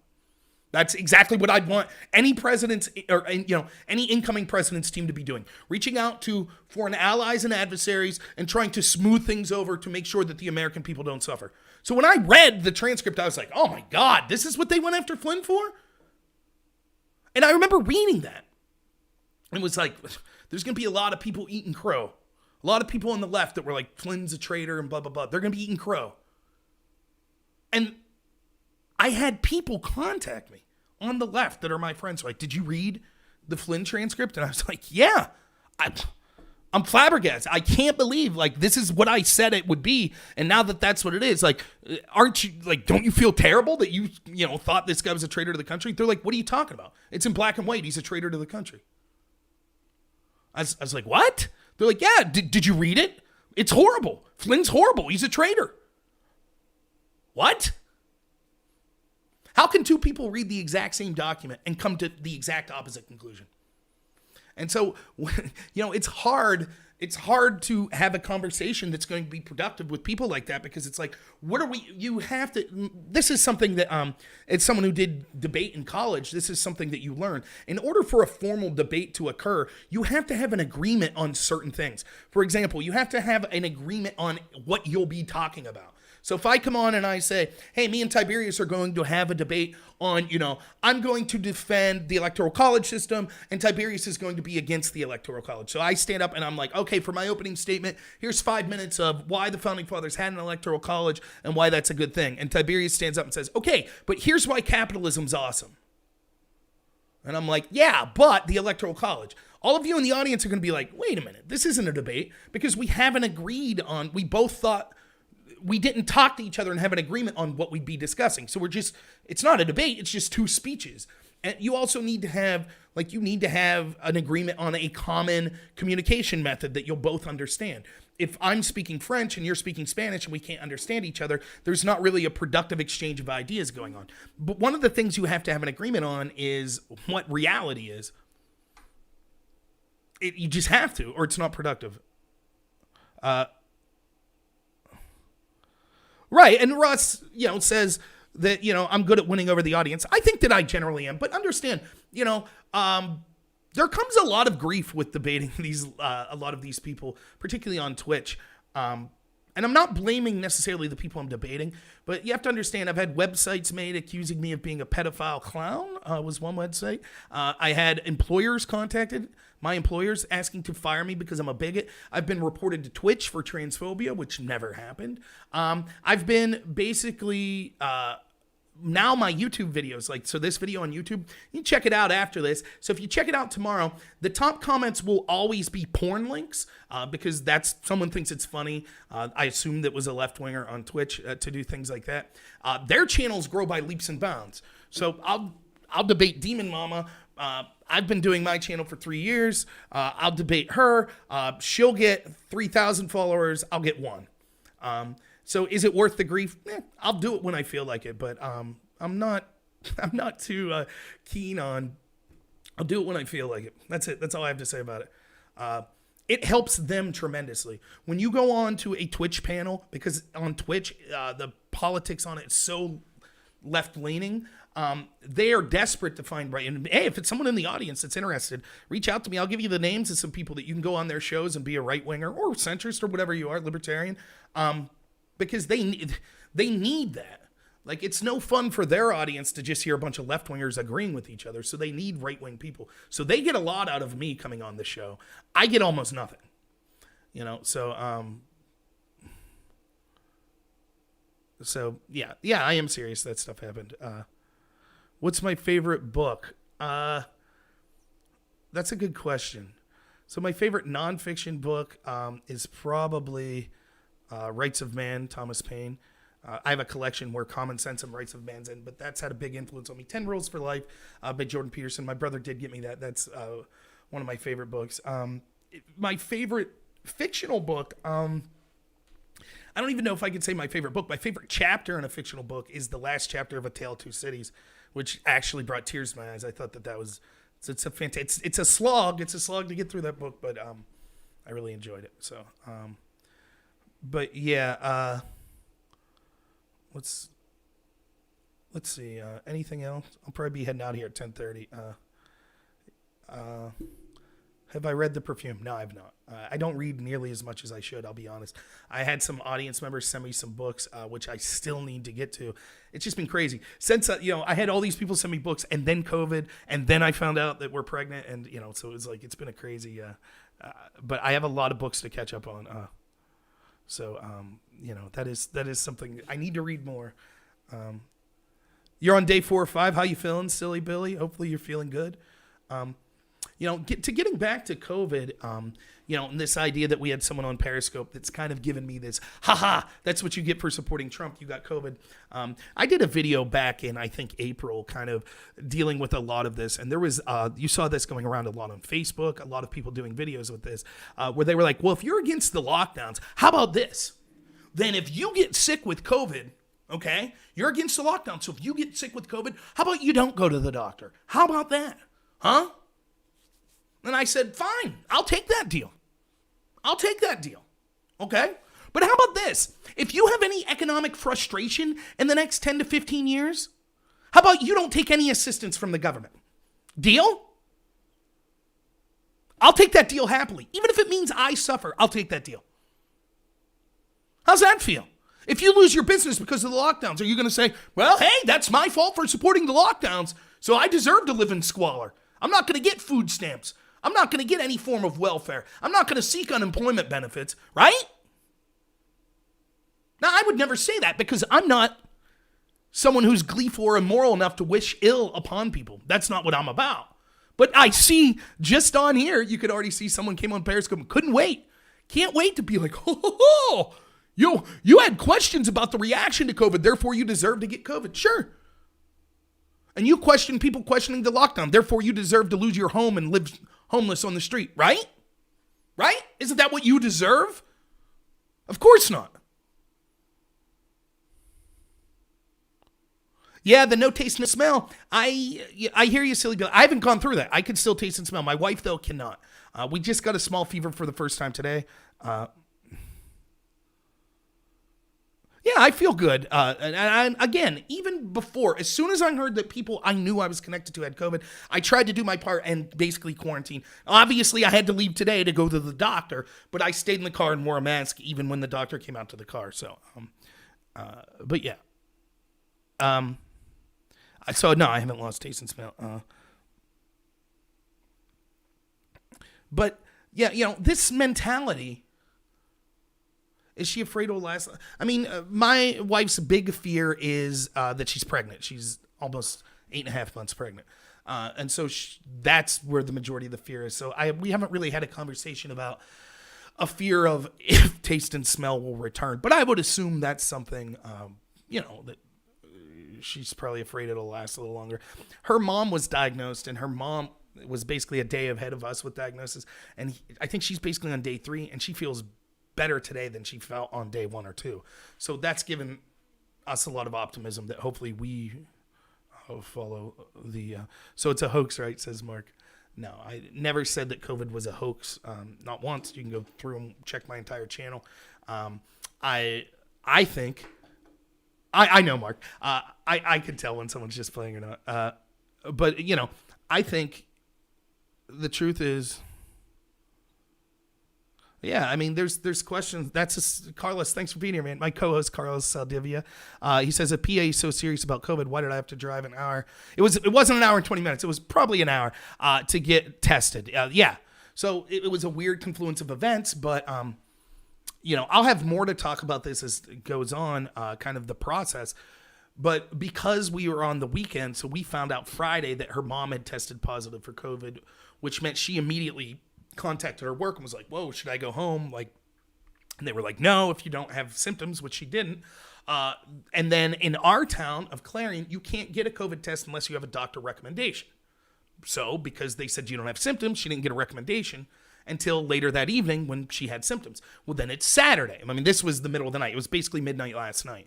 That's exactly what I'd want any president's or any incoming president's team to be doing. Reaching out to foreign allies and adversaries and trying to smooth things over to make sure that the American people don't suffer. So when I read the transcript, I was like, oh my God, this is what they went after Flynn for? And I remember reading that. It was like, there's going to be a lot of people eating crow. A lot of people on the left that were like, Flynn's a traitor and blah, blah, blah. They're going to be eating crow. And I had people contact me on the left that are my friends. Like, did you read the Flynn transcript? And I was like, yeah, I'm flabbergasted. I can't believe, like, this is what I said it would be. And now that that's what it is, like, aren't you, like, don't you feel terrible that you thought this guy was a traitor to the country? They're like, what are you talking about? It's in black and white. He's a traitor to the country. I was like, what? They're like, yeah, did you read it? It's horrible. Flynn's horrible. He's a traitor. What? How can two people read the exact same document and come to the exact opposite conclusion? And so, it's hard. It's hard to have a conversation that's going to be productive with people like that, because it's like, this is something that, it's someone who did debate in college. This is something that you learn. In order for a formal debate to occur, you have to have an agreement on certain things. For example, you have to have an agreement on what you'll be talking about. So if I come on and I say, hey, me and Tiberius are going to have a debate on, I'm going to defend the Electoral College system and Tiberius is going to be against the Electoral College. So I stand up and I'm like, okay, for my opening statement, here's 5 minutes of why the Founding Fathers had an Electoral College and why that's a good thing. And Tiberius stands up and says, okay, but here's why capitalism's awesome. And I'm like, yeah, but the Electoral College. All of you in the audience are going to be like, wait a minute, this isn't a debate, because we haven't agreed on, we both thought, we didn't talk to each other and have an agreement on what we'd be discussing. So it's not a debate, it's just two speeches. And you also need to have an agreement on a common communication method that you'll both understand. If I'm speaking French and you're speaking Spanish and we can't understand each other, there's not really a productive exchange of ideas going on. But one of the things you have to have an agreement on is what reality is. You just have to, or it's not productive. Right, and Russ, says that, I'm good at winning over the audience. I think that I generally am, but understand, there comes a lot of grief with debating a lot of these people, particularly on Twitch. And I'm not blaming necessarily the people I'm debating, but you have to understand I've had websites made accusing me of being a pedophile clown, was one website. I had employers contacted, my employers, asking to fire me because I'm a bigot. I've been reported to Twitch for transphobia, which never happened. I've been basically... now my YouTube videos, so this video on YouTube, you can check it out after this. So if you check it out tomorrow, the top comments will always be porn links because someone thinks it's funny. I assume that was a left-winger on Twitch to do things like that. Their channels grow by leaps and bounds. So I'll debate Demon Mama. I've been doing my channel for 3 years. I'll debate her. She'll get 3,000 followers. I'll get 1. So is it worth the grief? I'll do it when I feel like it, but I'm not too keen on. I'll do it when I feel like it. That's it. That's all I have to say about it. It helps them tremendously when you go on to a Twitch panel, because on Twitch the politics on it is so left leaning. They are desperate to find right. And hey, if it's someone in the audience that's interested, reach out to me. I'll give you the names of some people that you can go on their shows and be a right winger or centrist or whatever you are, libertarian. Because they need that. Like, it's no fun for their audience to just hear a bunch of left-wingers agreeing with each other. So they need right-wing people. So they get a lot out of me coming on the show. I get almost nothing. So yeah, I am serious that stuff happened. What's my favorite book? That's a good question. So my favorite nonfiction book is probably Rights of Man, Thomas Paine. I have a collection where Common Sense and Rights of Man's in, but that's had a big influence on me. 10 Rules for Life by Jordan Peterson. My brother did get me that. That's one of my favorite books. My favorite fictional book, I don't even know if I could say my favorite book. My favorite chapter in a fictional book is the last chapter of A Tale of Two Cities, which actually brought tears to my eyes. I thought that was, it's a fantastic, it's a slog. It's a slog to get through that book, but I really enjoyed it. So, but yeah, let's see. Anything else? I'll probably be heading out here at 10:30. Have I read The Perfume? No, I've not. I don't read nearly as much as I should, I'll be honest. I had some audience members send me some books, which I still need to get to. It's just been crazy. Since, I had all these people send me books, and then COVID, and then I found out that we're pregnant, and, so it was like, it's been a crazy, but I have a lot of books to catch up on. So, that is something I need to read more. You're on day 4 or 5. How you feeling, Silly Billy? Hopefully you're feeling good. Getting back to COVID, and this idea that we had someone on Periscope that's kind of given me this, that's what you get for supporting Trump. You got COVID. I did a video back in, I think, April, kind of dealing with a lot of this. And there was, you saw this going around a lot on Facebook, a lot of people doing videos with this, where they were like, well, if you're against the lockdowns, how about this? Then if you get sick with COVID, okay, you're against the lockdown. So if you get sick with COVID, how about you don't go to the doctor? How about that? Huh? And I said, fine, I'll take that deal. Okay? But how about this? If you have any economic frustration in the next 10 to 15 years, how about you don't take any assistance from the government? Deal? I'll take that deal happily. Even if it means I suffer, I'll take that deal. How's that feel? If you lose your business because of the lockdowns, are you going to say, well, hey, that's my fault for supporting the lockdowns, so I deserve to live in squalor. I'm not going to get food stamps. I'm not going to get any form of welfare. I'm not going to seek unemployment benefits, right? Now, I would never say that because I'm not someone who's gleeful or immoral enough to wish ill upon people. That's not what I'm about. But I see just on here, you could already see someone came on Periscope and couldn't wait. Can't wait to be like, you had questions about the reaction to COVID, therefore you deserve to get COVID. Sure. And you question people questioning the lockdown, therefore you deserve to lose your home and live homeless on the street, right? Right? Isn't that what you deserve? Of course not. Yeah, the no taste, no smell. I hear you, silly Bill. I haven't gone through that. I can still taste and smell. My wife, though, cannot. We just got a small fever for the first time today. Yeah, I feel good. And again, even before, as soon as I heard that people I knew I was connected to had COVID, I tried to do my part and basically quarantine. Obviously, I had to leave today to go to the doctor, but I stayed in the car and wore a mask even when the doctor came out to the car. So, but yeah. So no, I haven't lost taste and smell. But yeah, this mentality. Is she afraid it'll last? I mean, my wife's big fear is that she's pregnant. She's almost 8.5 months pregnant. And so that's where the majority of the fear is. So we haven't really had a conversation about a fear of if taste and smell will return. But I would assume that's something, that she's probably afraid it'll last a little longer. Her mom was diagnosed, and her mom was basically a day ahead of us with diagnosis. And I think she's basically on day 3, and she feels better today than she felt on day 1 or 2. So that's given us a lot of optimism that hopefully we follow the... So it's a hoax, right, says Mark. No, I never said that COVID was a hoax. Not once. You can go through and check my entire channel. I think... I know, Mark. I can tell when someone's just playing or not. But, I think the truth is... Yeah, I mean, there's questions. Carlos, thanks for being here, man. My co-host, Carlos Saldivia. He says, a PA is so serious about COVID, why did I have to drive an hour? It wasn't an hour and 20 minutes. It was probably an hour to get tested. Yeah. So it was a weird confluence of events, but, I'll have more to talk about this as it goes on, kind of the process. But because we were on the weekend, so we found out Friday that her mom had tested positive for COVID, which meant she immediately contacted her work and was like, whoa, should I go home? And they were like, no, if you don't have symptoms, which she didn't. And then in our town of Clarion, you can't get a COVID test unless you have a doctor recommendation. So because they said you don't have symptoms, she didn't get a recommendation until later that evening when she had symptoms. Well, then it's Saturday. I mean, this was the middle of the night. It was basically midnight last night.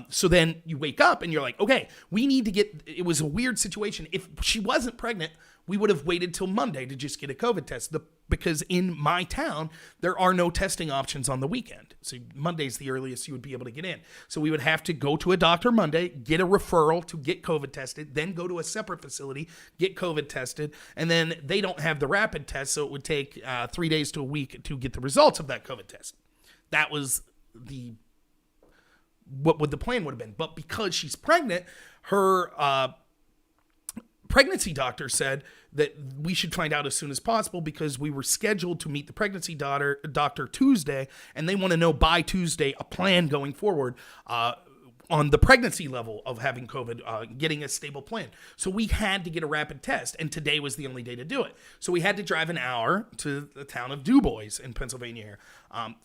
So then you wake up and you're like, okay, we need to it was a weird situation. If she wasn't pregnant, we would have waited till Monday to just get a COVID test because in my town, there are no testing options on the weekend. So Monday's the earliest you would be able to get in. So we would have to go to a doctor Monday, get a referral to get COVID tested, then go to a separate facility, get COVID tested, and then they don't have the rapid test, so it would take 3 days to a week to get the results of that COVID test. That was what the plan would have been. But because she's pregnant, her pregnancy doctor said that we should find out as soon as possible because we were scheduled to meet the pregnancy doctor Tuesday, and they want to know by Tuesday a plan going forward on the pregnancy level of having COVID, getting a stable plan. So we had to get a rapid test, and today was the only day to do it. So we had to drive an hour to the town of DuBois in Pennsylvania here.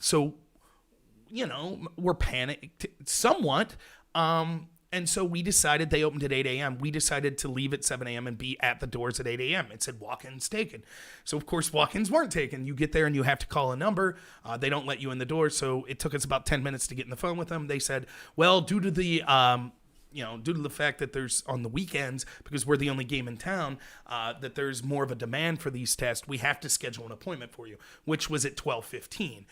So, we're panicked somewhat. And so we decided, they opened at 8 a.m. We decided to leave at 7 a.m. and be at the doors at 8 a.m. It said walk-ins taken. So, of course, walk-ins weren't taken. You get there and you have to call a number. They don't let you in the door. So it took us about 10 minutes to get in the phone with them. They said, well, due to the fact that there's on the weekends, because we're the only game in town, that there's more of a demand for these tests, we have to schedule an appointment for you, which was at 12:15.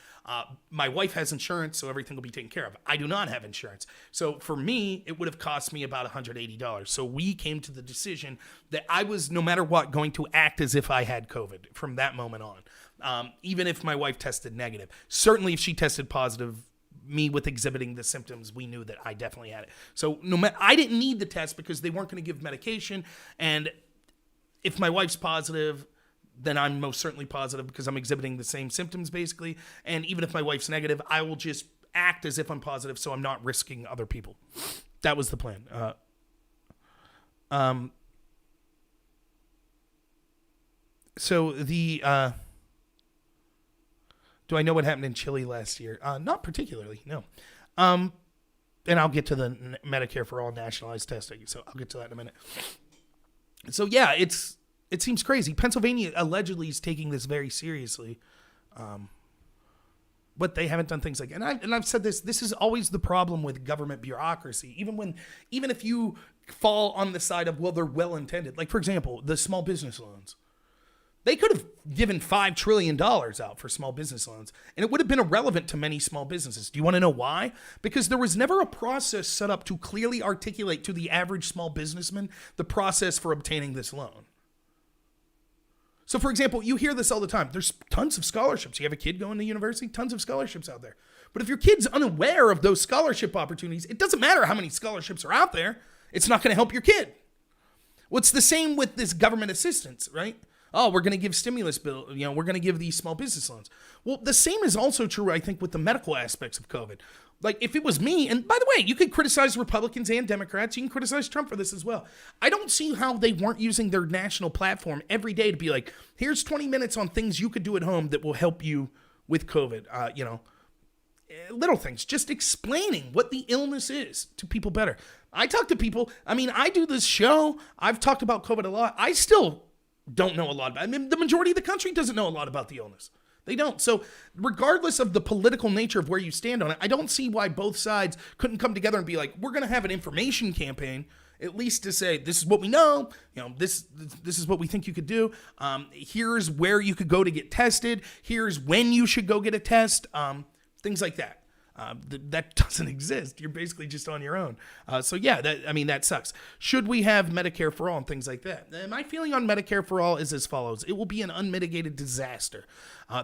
My wife has insurance, so everything will be taken care of. I do not have insurance. So for me, it would have cost me about $180. So we came to the decision that I was, no matter what, going to act as if I had COVID from that moment on, even if my wife tested negative. Certainly if she tested positive, me with exhibiting the symptoms, we knew that I definitely had it. So I didn't need the test because they weren't going to give medication. And if my wife's positive, then I'm most certainly positive because I'm exhibiting the same symptoms basically. And even if my wife's negative, I will just act as if I'm positive so I'm not risking other people. That was the plan. So do I know what happened in Chile last year? Not particularly, no. And I'll get to the Medicare for all nationalized testing, so I'll get to that in a minute. So yeah, it seems crazy. Pennsylvania allegedly is taking this very seriously. but they haven't done things like, and I've said this is always the problem with government bureaucracy. Even if you fall on the side of, well, they're well-intended. Like, for example, the small business loans. They could have given $5 trillion out for small business loans, and it would have been irrelevant to many small businesses. Do you want to know why? Because there was never a process set up to clearly articulate to the average small businessman the process for obtaining this loan. So, for example, you hear this all the time. There's tons of scholarships. You have a kid going to university, tons of scholarships out there. But if your kid's unaware of those scholarship opportunities, it doesn't matter how many scholarships are out there. It's not going to help your kid. Well, it's the same with this government assistance, right? Oh, we're going to give stimulus bill, we're going to give these small business loans. Well, the same is also true, I think, with the medical aspects of COVID. Like, if it was me, and by the way, you could criticize Republicans and Democrats. You can criticize Trump for this as well. I don't see how they weren't using their national platform every day to be like, here's 20 minutes on things you could do at home that will help you with COVID. Little things, just explaining what the illness is to people better. I talk to people. I mean, I do this show. I've talked about COVID a lot. I still don't know a lot about it. I mean, the majority of the country doesn't know a lot about the illness. They don't. So regardless of the political nature of where you stand on it, I don't see why both sides couldn't come together and be like, we're going to have an information campaign, at least to say, this is what we know, this is what we think you could do. Here's where you could go to get tested. Here's when you should go get a test. Things like that. That doesn't exist. You're basically just on your own. That sucks. Should we have Medicare for all and things like that? My feeling on Medicare for all is as follows. It will be an unmitigated disaster.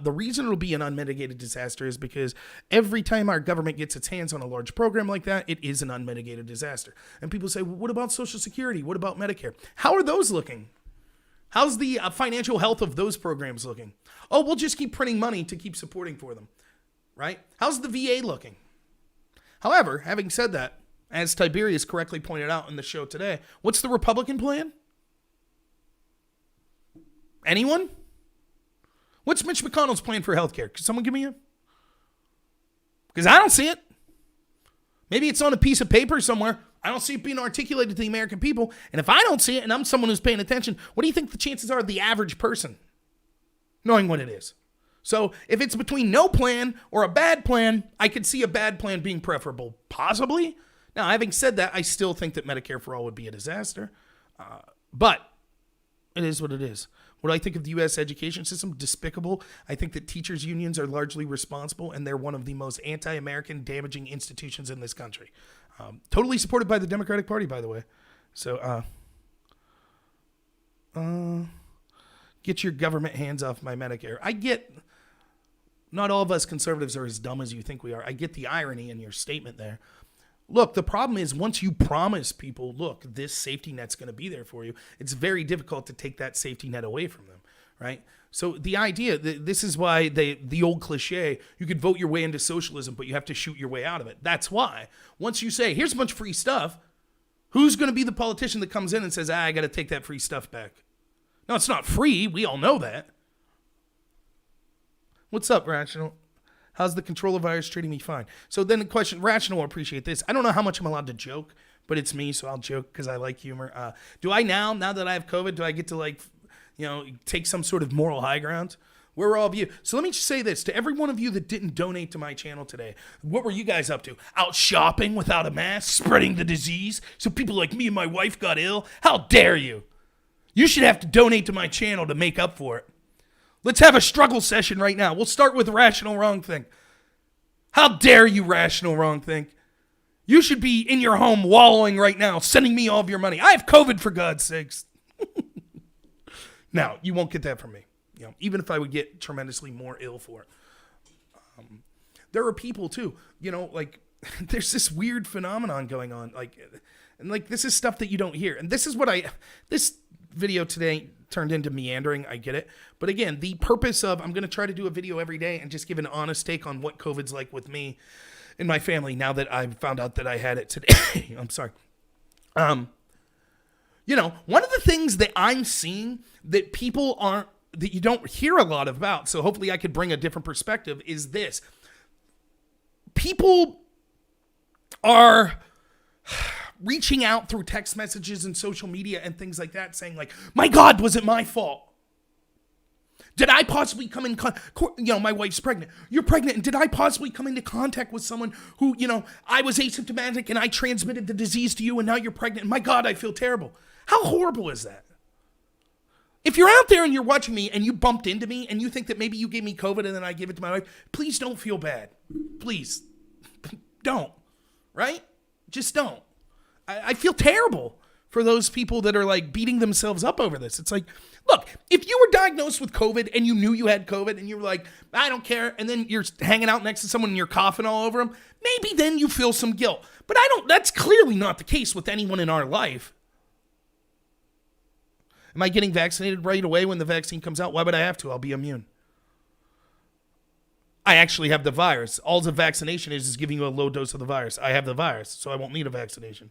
The reason it'll be an unmitigated disaster is because every time our government gets its hands on a large program like that, it is an unmitigated disaster. And people say, well, what about Social Security? What about Medicare? How are those looking? How's the financial health of those programs looking? Oh, we'll just keep printing money to keep supporting for them. Right? How's the VA looking? However, having said that, as Tiberius correctly pointed out in the show today, what's the Republican plan? Anyone? What's Mitch McConnell's plan for healthcare? Could someone give me a? Because I don't see it. Maybe it's on a piece of paper somewhere. I don't see it being articulated to the American people. And if I don't see it, and I'm someone who's paying attention, what do you think the chances are of the average person knowing what it is? So if it's between no plan or a bad plan, I could see a bad plan being preferable, possibly. Now, having said that, I still think that Medicare for all would be a disaster. But it is what it is. What do I think of the U.S. education system? Despicable. I think that teachers' unions are largely responsible, and they're one of the most anti-American, damaging institutions in this country. Totally supported by the Democratic Party, by the way. So, get your government hands off my Medicare. I get... Not all of us conservatives are as dumb as you think we are. I get the irony in your statement there. Look, the problem is once you promise people, look, this safety net's going to be there for you, it's very difficult to take that safety net away from them, right? So the idea, this is why the old cliche, you could vote your way into socialism, but you have to shoot your way out of it. That's why. Once you say, here's a bunch of free stuff, who's going to be the politician that comes in and says, I got to take that free stuff back? No, it's not free. We all know that. What's up, Rational? How's the controller virus treating me? Fine. So then the question, Rational will appreciate this. I don't know how much I'm allowed to joke, but it's me, so I'll joke because I like humor. Do I now that I have COVID, do I get to take some sort of moral high ground? Where are all of you? So let me just say this to every one of you that didn't donate to my channel today. What were you guys up to? Out shopping without a mask, spreading the disease so people like me and my wife got ill? How dare you? You should have to donate to my channel to make up for it. Let's have a struggle session right now. We'll start with Rational Wrong Think. How dare you, Rational Wrong Think? You should be in your home wallowing right now, sending me all of your money. I have COVID, for God's sakes. Now, you won't get that from me. Even if I would get tremendously more ill for it. There are people too, there's this weird phenomenon going on. This is stuff that you don't hear. And this is what this video today turned into meandering. I get it. But again, the purpose of, I'm going to try to do a video every day and just give an honest take on what COVID's like with me and my family now that I've found out that I had it today. I'm sorry. One of the things that I'm seeing that that you don't hear a lot about, so hopefully I could bring a different perspective, is this. People are reaching out through text messages and social media and things like that saying my God, was it my fault? Did I possibly come in, my wife's pregnant. You're pregnant. And did I possibly come into contact with someone who, I was asymptomatic and I transmitted the disease to you and now you're pregnant? My God, I feel terrible. How horrible is that? If you're out there and you're watching me and you bumped into me and you think that maybe you gave me COVID and then I gave it to my wife, please don't feel bad. Please don't, right? Just don't. I feel terrible for those people that are like beating themselves up over this. It's like, look, if you were diagnosed with COVID and you knew you had COVID and you were like, I don't care, and then you're hanging out next to someone and you're coughing all over them, maybe then you feel some guilt. But that's clearly not the case with anyone in our life. Am I getting vaccinated right away when the vaccine comes out? Why would I have to? I'll be immune. I actually have the virus. All the vaccination is giving you a low dose of the virus. I have the virus, so I won't need a vaccination.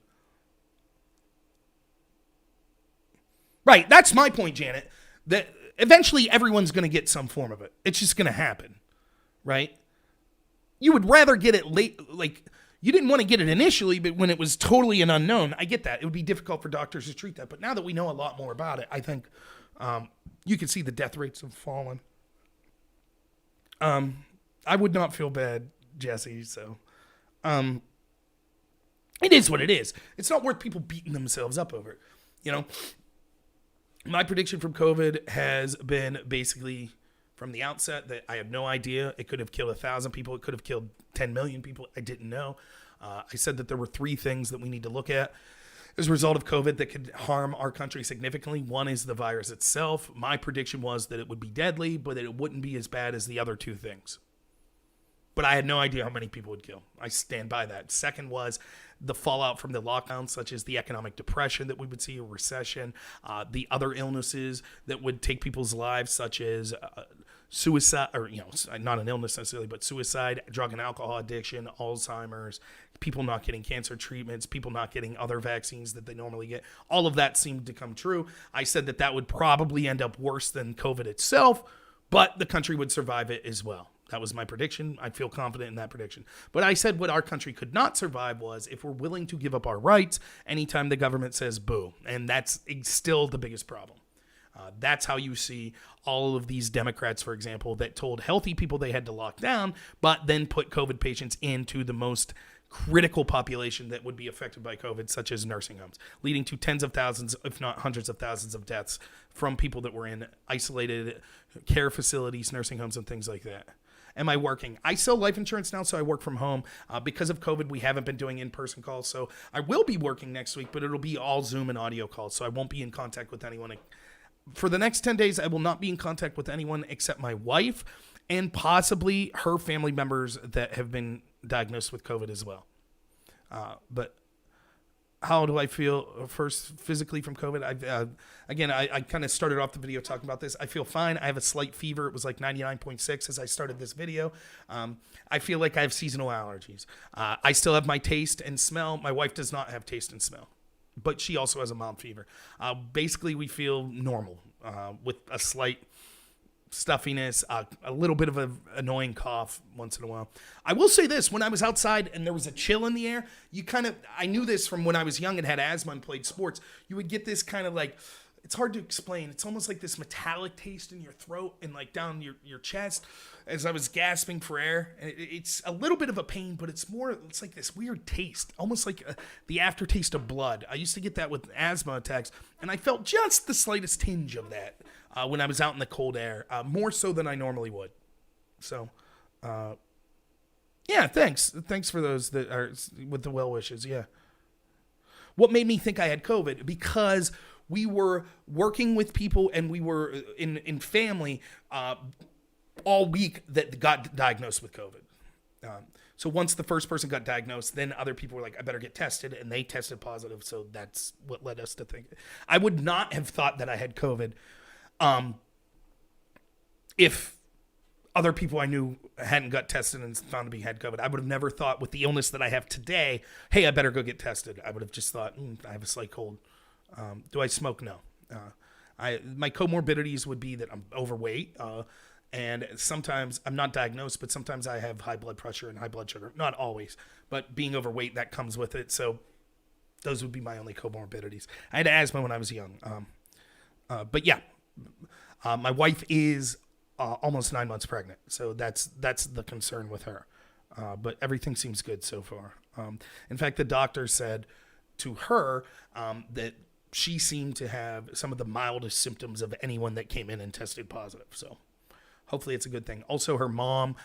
Right, that's my point, Janet. That eventually everyone's going to get some form of it. It's just going to happen, right? You would rather get it late, like you didn't want to get it initially, but when it was totally an unknown, I get that. It would be difficult for doctors to treat that. But now that we know a lot more about it, I think you can see the death rates have fallen. I would not feel bad, Jesse, so it is what it is. It's not worth people beating themselves up over it, My prediction from COVID has been basically from the outset that I have no idea. It could have killed 1,000 people. It could have killed 10 million people. I didn't know. I said that there were 3 things that we need to look at as a result of COVID that could harm our country significantly. One is the virus itself. My prediction was that it would be deadly, but that it wouldn't be as bad as the other 2 things. But I had no idea how many people would kill. I stand by that. Second was the fallout from the lockdown, such as the economic depression that we would see, a recession, the other illnesses that would take people's lives, such as suicide, or, not an illness necessarily, but suicide, drug and alcohol addiction, Alzheimer's, people not getting cancer treatments, people not getting other vaccines that they normally get. All of that seemed to come true. I said that would probably end up worse than COVID itself, but the country would survive it as well. That was my prediction. I feel confident in that prediction. But I said what our country could not survive was if we're willing to give up our rights anytime the government says boo. And that's still the biggest problem. That's how you see all of these Democrats, for example, that told healthy people they had to lock down, but then put COVID patients into the most critical population that would be affected by COVID, such as nursing homes, leading to tens of thousands, if not hundreds of thousands of deaths from people that were in isolated care facilities, nursing homes, and things like that. Am I working? I sell life insurance now, so I work from home. Because of COVID, we haven't been doing in-person calls, so I will be working next week, but it'll be all Zoom and audio calls, so I won't be in contact with anyone. For the next 10 days, I will not be in contact with anyone except my wife and possibly her family members that have been diagnosed with COVID as well. But how do I feel first physically from COVID? I kind of started off the video talking about this. I feel fine. I have a slight fever. It was like 99.6 as I started this video. I feel like I have seasonal allergies. I still have my taste and smell. My wife does not have taste and smell, but she also has a mild fever. Basically, we feel normal with a slight stuffiness, a little bit of an annoying cough once in a while. I will say this, when I was outside and there was a chill in the air, I knew this from when I was young and had asthma and played sports, you would get this kind of like, it's hard to explain. It's almost like this metallic taste in your throat and like down your chest as I was gasping for air. And it's a little bit of a pain, but it's like this weird taste, almost like the aftertaste of blood. I used to get that with asthma attacks, and I felt just the slightest tinge of that when I was out in the cold air, more so than I normally would. So, yeah, thanks. Thanks for those that are with the well wishes. Yeah. What made me think I had COVID? Because we were working with people and we were in family all week that got diagnosed with COVID. So once the first person got diagnosed, then other people were like, I better get tested. And they tested positive. So that's what led us to think. I would not have thought that I had COVID if other people I knew hadn't got tested and found to be had COVID. I would have never thought with the illness that I have today, hey, I better go get tested. I would have just thought, I have a slight cold. Do I smoke? No. My comorbidities would be that I'm overweight, and sometimes I'm not diagnosed, but sometimes I have high blood pressure and high blood sugar. Not always, but being overweight, that comes with it. So those would be my only comorbidities. I had asthma when I was young. But yeah, my wife is almost 9 months pregnant. So that's the concern with her. But everything seems good so far. In fact, the doctor said to her that she seemed to have some of the mildest symptoms of anyone that came in and tested positive. So hopefully it's a good thing. Also, her mom,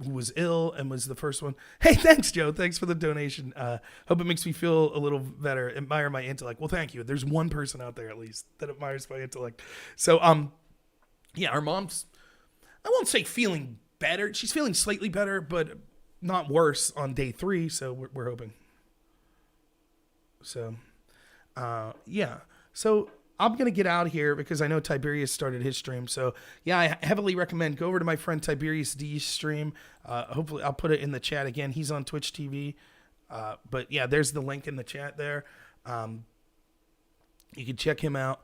who was ill and was the first one. Hey, thanks, Joe. Thanks for the donation. Hope it makes me feel a little better. Admire my intellect. Well, thank you. There's one person out there at least that admires my intellect. So, yeah, our mom's, I won't say feeling better. She's feeling slightly better, but not worse on day 3. So we're hoping. So, yeah. So I'm going to get out here because I know Tiberius started his stream. So, yeah, I heavily recommend go over to my friend Tiberius D's stream. Hopefully I'll put it in the chat again. He's on Twitch TV. But, yeah, there's the link in the chat there. You can check him out.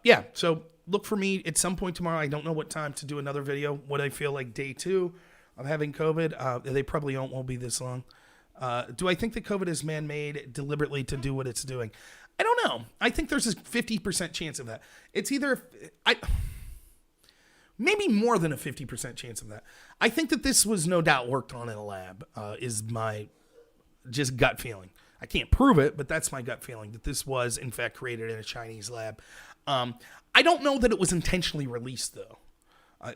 Yeah, so look for me at some point tomorrow. I don't know what time to do another video. What I feel like day 2 of having COVID. They probably won't be this long. Do I think that COVID is man-made deliberately to do what it's doing? I don't know. I think there's a 50% chance of that. It's either, maybe more than a 50% chance of that. I think that this was no doubt worked on in a lab, is my just gut feeling. I can't prove it, but that's my gut feeling, that this was, in fact, created in a Chinese lab. I don't know that it was intentionally released, though.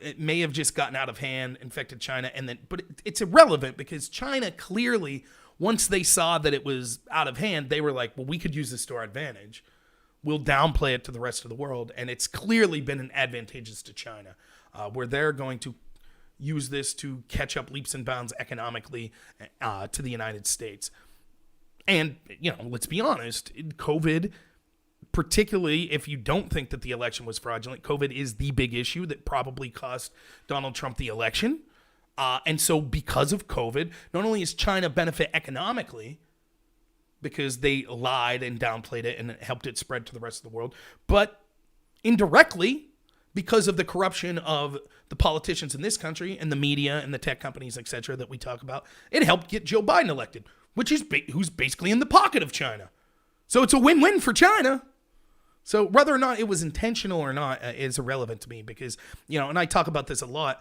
It may have just gotten out of hand, infected China, but it's irrelevant because China clearly, once they saw that it was out of hand, they were like, well, we could use this to our advantage. We'll downplay it to the rest of the world. And it's clearly been advantageous to China, where they're going to use this to catch up leaps and bounds economically to the United States. And, let's be honest, COVID, particularly if you don't think that the election was fraudulent, COVID is the big issue that probably cost Donald Trump the election. And so because of COVID, not only is China benefit economically because they lied and downplayed it and it helped it spread to the rest of the world, but indirectly because of the corruption of the politicians in this country and the media and the tech companies, etc., that we talk about, it helped get Joe Biden elected, who's basically in the pocket of China. So it's a win-win for China. So whether or not it was intentional or not is irrelevant to me because, and I talk about this a lot,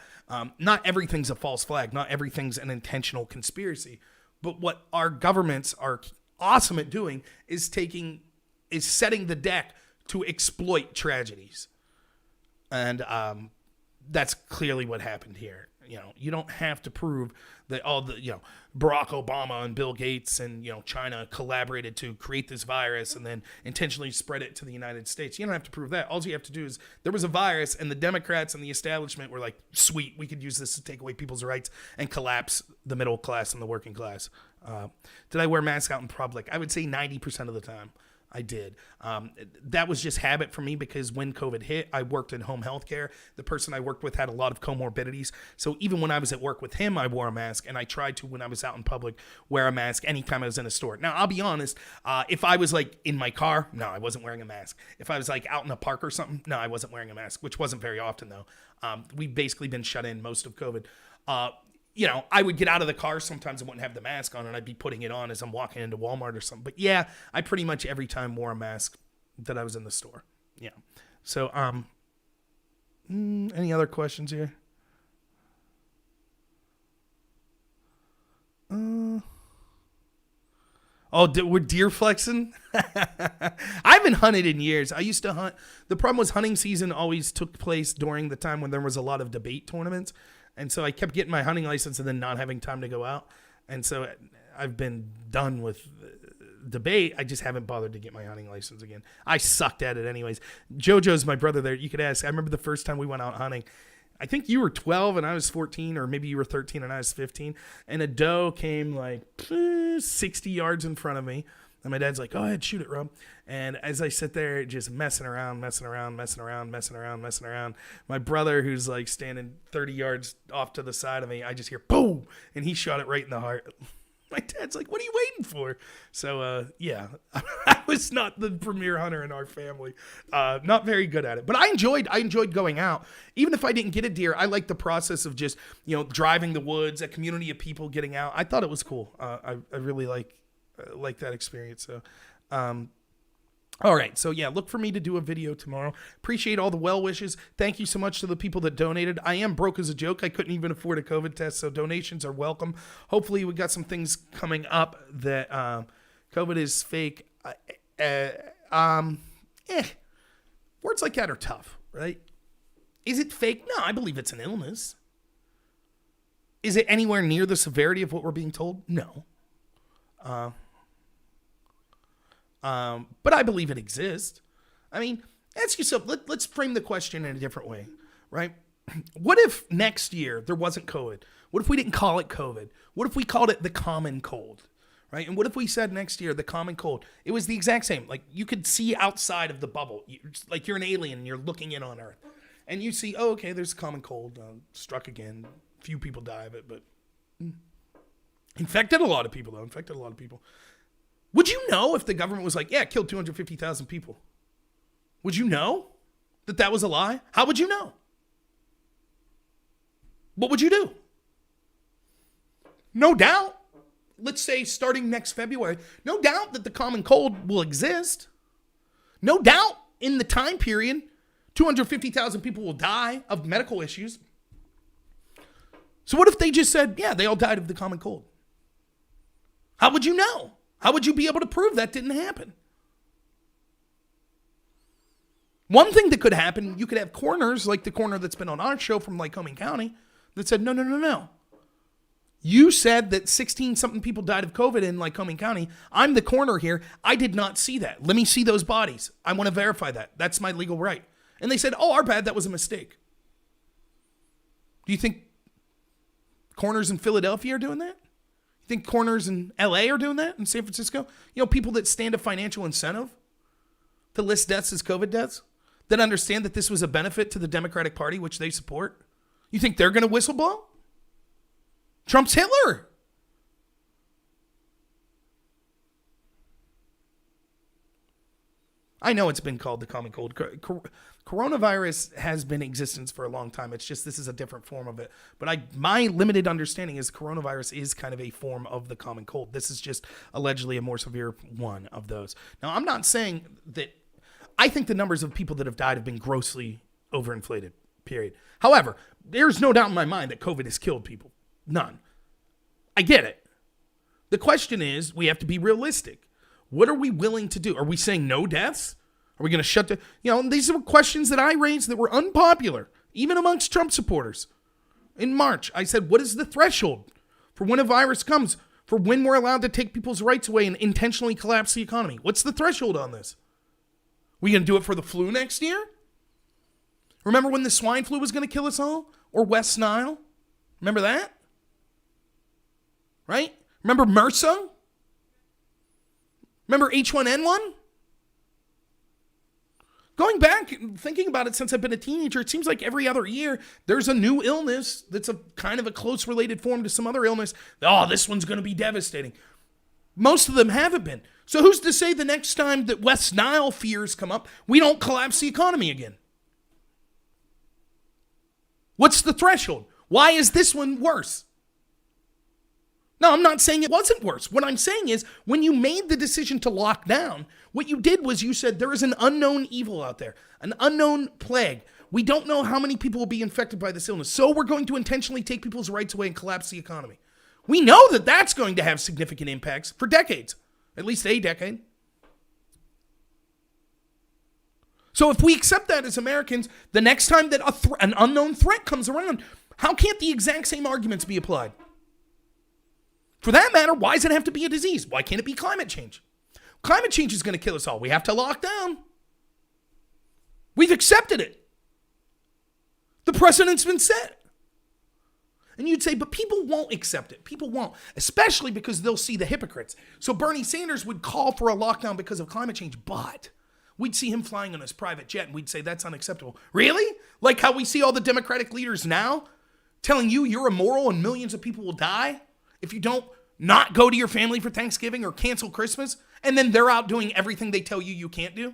not everything's a false flag. Not everything's an intentional conspiracy. But what our governments are awesome at doing is setting the deck to exploit tragedies. And that's clearly what happened here. You don't have to prove that all the, Barack Obama and Bill Gates and, China collaborated to create this virus and then intentionally spread it to the United States. You don't have to prove that. All you have to do is there was a virus and the Democrats and the establishment were like, sweet, we could use this to take away people's rights and collapse the middle class and the working class. Did I wear masks out in public? I would say 90% of the time. I did. That was just habit for me because when COVID hit, I worked in home health care. The person I worked with had a lot of comorbidities. So even when I was at work with him, I wore a mask. And I tried to, when I was out in public, wear a mask anytime I was in a store. Now, I'll be honest. If I was like in my car, no, I wasn't wearing a mask. If I was like out in a park or something, no, I wasn't wearing a mask, which wasn't very often though. We've basically been shut in most of COVID. I would get out of the car. Sometimes I wouldn't have the mask on and I'd be putting it on as I'm walking into Walmart or something. But yeah, I pretty much every time wore a mask that I was in the store. Yeah. So, any other questions here? We're deer flexing? I haven't hunted in years. I used to hunt. The problem was hunting season always took place during the time when there was a lot of debate tournaments. And so I kept getting my hunting license and then not having time to go out. And so I've been done with debate. I just haven't bothered to get my hunting license again. I sucked at it anyways. JoJo's my brother there. You could ask. I remember the first time we went out hunting. I think you were 12 and I was 14, or maybe you were 13 and I was 15. And a doe came like 60 yards in front of me. And my dad's like, go ahead, shoot it, Rob. And as I sit there just messing around, my brother, who's like standing 30 yards off to the side of me, I just hear boom, and he shot it right in the heart. My dad's like, what are you waiting for? So, yeah, I was not the premier hunter in our family. Not very good at it. But I enjoyed going out. Even if I didn't get a deer, I liked the process of just, driving the woods, a community of people getting out. I thought it was cool. I really like that experience. So, All right, so yeah, look for me to do a video tomorrow. Appreciate all the well wishes. Thank you so much to the people that donated. I am broke as a joke. I couldn't even afford a COVID test, so donations are welcome. Hopefully, we got some things coming up that COVID is fake. Words like that are tough, right? Is it fake? No, I believe it's an illness. Is it anywhere near the severity of what we're being told? No. But I believe it exists. I mean, ask yourself, let's frame the question in a different way, right? What if next year there wasn't COVID? What if we didn't call it COVID? What if we called it the common cold, right? And what if we said next year, the common cold, it was the exact same. Like you could see outside of the bubble. Like you're an alien and you're looking in on Earth. And you see, oh, okay, there's a common cold, struck again. Few people die of it, but infected a lot of people, though. Would you know if the government was like, yeah, it killed 250,000 people? Would you know that that was a lie? How would you know? What would you do? No doubt, let's say starting next February, no doubt that the common cold will exist. No doubt in the time period, 250,000 people will die of medical issues. So what if they just said, yeah, they all died of the common cold? How would you know? How would you be able to prove that didn't happen? One thing that could happen, you could have coroners, like the coroner that's been on our show from Lycoming County, that said, no. You said that 16-something people died of COVID in Lycoming County. I'm the coroner here. I did not see that. Let me see those bodies. I want to verify that. That's my legal right. And they said, oh, our bad. That was a mistake. Do you think coroners in Philadelphia are doing that? You think coroners in LA are doing that? In San Francisco? You know, people that stand a financial incentive to list deaths as COVID deaths, that understand that this was a benefit to the Democratic Party, which they support. You think they're going to whistleblow? Trump's Hitler. I know it's been called the common cold. Coronavirus has been in existence for a long time. It's just this is a different form of it. But my limited understanding is coronavirus is kind of a form of the common cold. This is just allegedly a more severe one of those. Now, I'm not saying that I think the numbers of people that have died have been grossly overinflated, period. However, there's no doubt in my mind that COVID has killed people. None. I get it. The question is, we have to be realistic. What are we willing to do? Are we saying no deaths? Are we going to shut down? You know, these are questions that I raised that were unpopular, even amongst Trump supporters. In March, I said, what is the threshold for when a virus comes, for when we're allowed to take people's rights away and intentionally collapse the economy? What's the threshold on this? We going to do it for the flu next year? Remember when the swine flu was going to kill us all? Or West Nile? Remember that? Right? Remember MRSA? Remember H1N1? Going back, thinking about it since I've been a teenager, it seems like every other year there's a new illness that's a kind of a close related form to some other illness. Oh, this one's going to be devastating. Most of them haven't been. So who's to say the next time that West Nile fears come up, we don't collapse the economy again? What's the threshold? Why is this one worse? No, I'm not saying it wasn't worse. What I'm saying is when you made the decision to lock down, what you did was you said there is an unknown evil out there, an unknown plague. We don't know how many people will be infected by this illness, so we're going to intentionally take people's rights away and collapse the economy. We know that that's going to have significant impacts for decades, at least a decade. So if we accept that as Americans, the next time that an unknown threat comes around, how can't the exact same arguments be applied? For that matter, why does it have to be a disease? Why can't it be climate change? Climate change is going to kill us all. We have to lock down. We've accepted it. The precedent's been set. And you'd say, but people won't accept it. People won't, especially because they'll see the hypocrites. So Bernie Sanders would call for a lockdown because of climate change, but we'd see him flying on his private jet and we'd say that's unacceptable. Really? Like how we see all the Democratic leaders now telling you you're immoral and millions of people will die if you don't not go to your family for Thanksgiving or cancel Christmas, and then they're out doing everything they tell you can't do?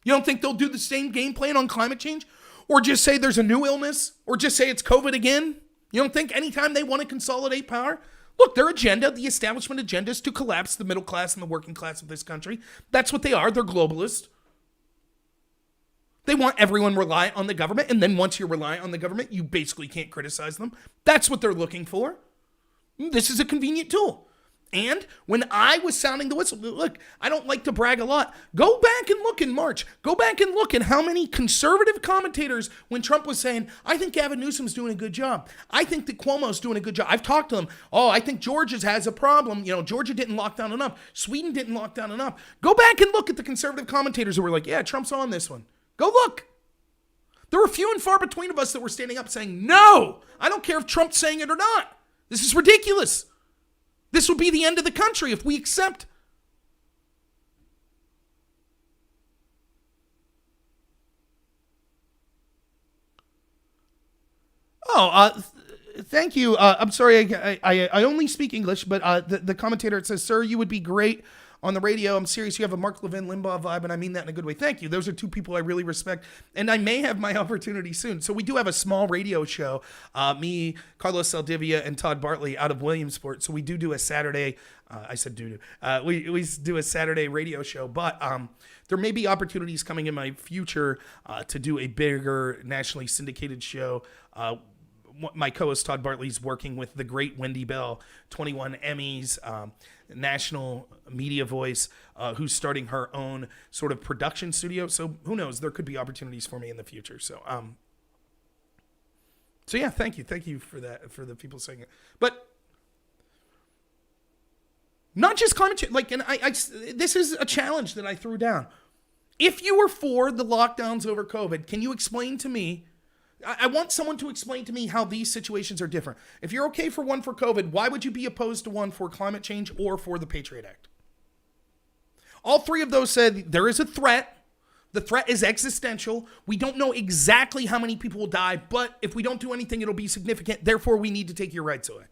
You don't think they'll do the same game plan on climate change? Or just say there's a new illness? Or just say it's COVID again? You don't think anytime they want to consolidate power, Look, their agenda, the establishment agenda, is to collapse the middle class and the working class of this country. That's what they are. They're globalists. They want everyone reliant on the government, and then once you're reliant on the government, you basically can't criticize them. That's what they're looking for. This is a convenient tool. And when I was sounding the whistle, look, I don't like to brag a lot. Go back and look in March. Go back and look at how many conservative commentators, when Trump was saying, I think Gavin Newsom's doing a good job. I think that Cuomo's doing a good job. I've talked to them. Oh, I think Georgia has a problem. You know, Georgia didn't lock down enough. Sweden didn't lock down enough. Go back and look at the conservative commentators who were like, yeah, Trump's on this one. Go look. There were few and far between of us that were standing up saying, no, I don't care if Trump's saying it or not. This is ridiculous. This will be the end of the country if we accept. Thank you. I'm sorry, I only speak English, but the commentator, it says, sir, you would be great on the radio. I'm serious. You have a Mark Levin Limbaugh vibe, and I mean that in a good way. Thank you. Those are two people I really respect, and I may have my opportunity soon. So we do have a small radio show. Me, Carlos Saldivia, and Todd Bartley out of Williamsport. So we do a Saturday. I said do. We do a Saturday radio show, but there may be opportunities coming in my future to do a bigger nationally syndicated show. My co-host Todd Bartley's working with the great Wendy Bell, 21 Emmys, national media voice, who's starting her own sort of production studio. So who knows? There could be opportunities for me in the future. So yeah, thank you for that, for the people saying it. But not just climate change. Like, and I this is a challenge that I threw down. If you were for the lockdowns over COVID, can you explain to me? I want someone to explain to me how these situations are different. If you're okay for one for COVID, why would you be opposed to one for climate change or for the Patriot Act? All three of those said there is a threat. The threat is existential. We don't know exactly how many people will die, but if we don't do anything, it'll be significant. Therefore, we need to take your rights away.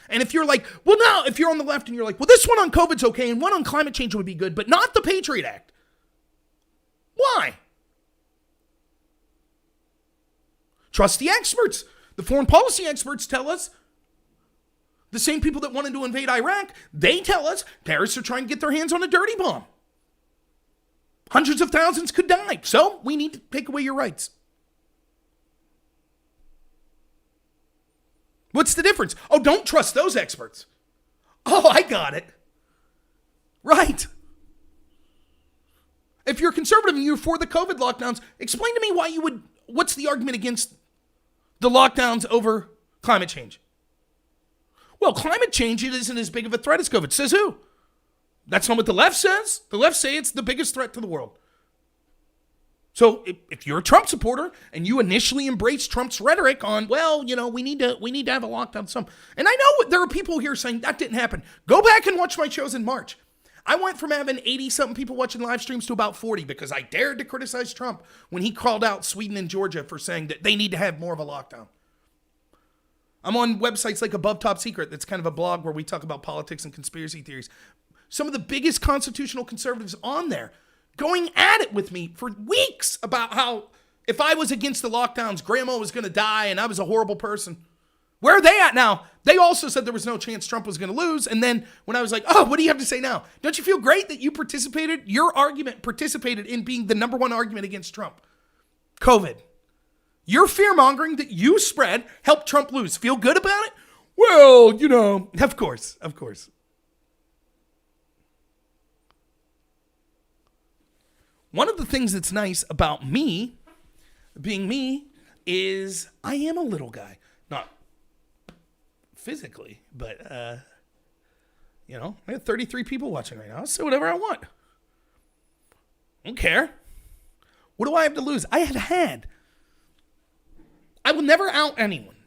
And if you're like, well, no, if you're on the left and you're like, well, this one on COVID's okay and one on climate change would be good, but not the Patriot Act. Why? Trust the experts. The foreign policy experts tell us, the same people that wanted to invade Iraq, they tell us terrorists are trying to get their hands on a dirty bomb. Hundreds of thousands could die. So we need to take away your rights. What's the difference? Oh, don't trust those experts. Oh, I got it. Right. If you're conservative and you're for the COVID lockdowns, explain to me why you would, what's the argument against the lockdowns over climate change? Well, climate change isn't as big of a threat as COVID. Says who? That's not what the left says. The left say it's the biggest threat to the world. So if you're a Trump supporter and you initially embrace Trump's rhetoric on, well, you know, we need to have a lockdown. And I know there are people here saying that didn't happen. Go back and watch my shows in March. I went from having 80-something people watching live streams to about 40 because I dared to criticize Trump when he called out Sweden and Georgia for saying that they need to have more of a lockdown. I'm on websites like Above Top Secret. That's kind of a blog where we talk about politics and conspiracy theories. Some of the biggest constitutional conservatives on there going at it with me for weeks about how if I was against the lockdowns, grandma was going to die and I was a horrible person. Where are they at now? They also said there was no chance Trump was going to lose. And then when I was like, oh, what do you have to say now? Don't you feel great that you participated? Your argument participated in being the number one argument against Trump. COVID. Your fear-mongering that you spread helped Trump lose. Feel good about it? Well, you know, of course. One of the things that's nice about me, being me, is I am a little guy. Not physically, but, you know, I have 33 people watching right now. I'll say whatever I want. I don't care. What do I have to lose? I will never out anyone.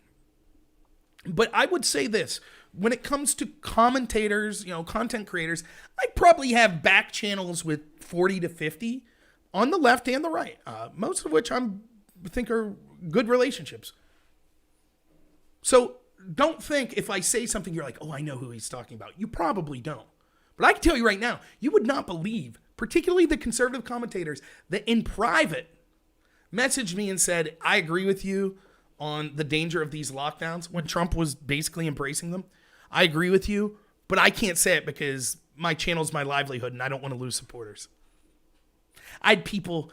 But I would say this. When it comes to commentators, you know, content creators, I probably have back channels with 40 to 50 on the left and the right, most of which I think are good relationships. So don't think if I say something, you're like, oh, I know who he's talking about. You probably don't. But I can tell you right now, you would not believe, particularly the conservative commentators, that in private messaged me and said, I agree with you on the danger of these lockdowns when Trump was basically embracing them. I agree with you, but I can't say it because my channel's my livelihood and I don't want to lose supporters. I had people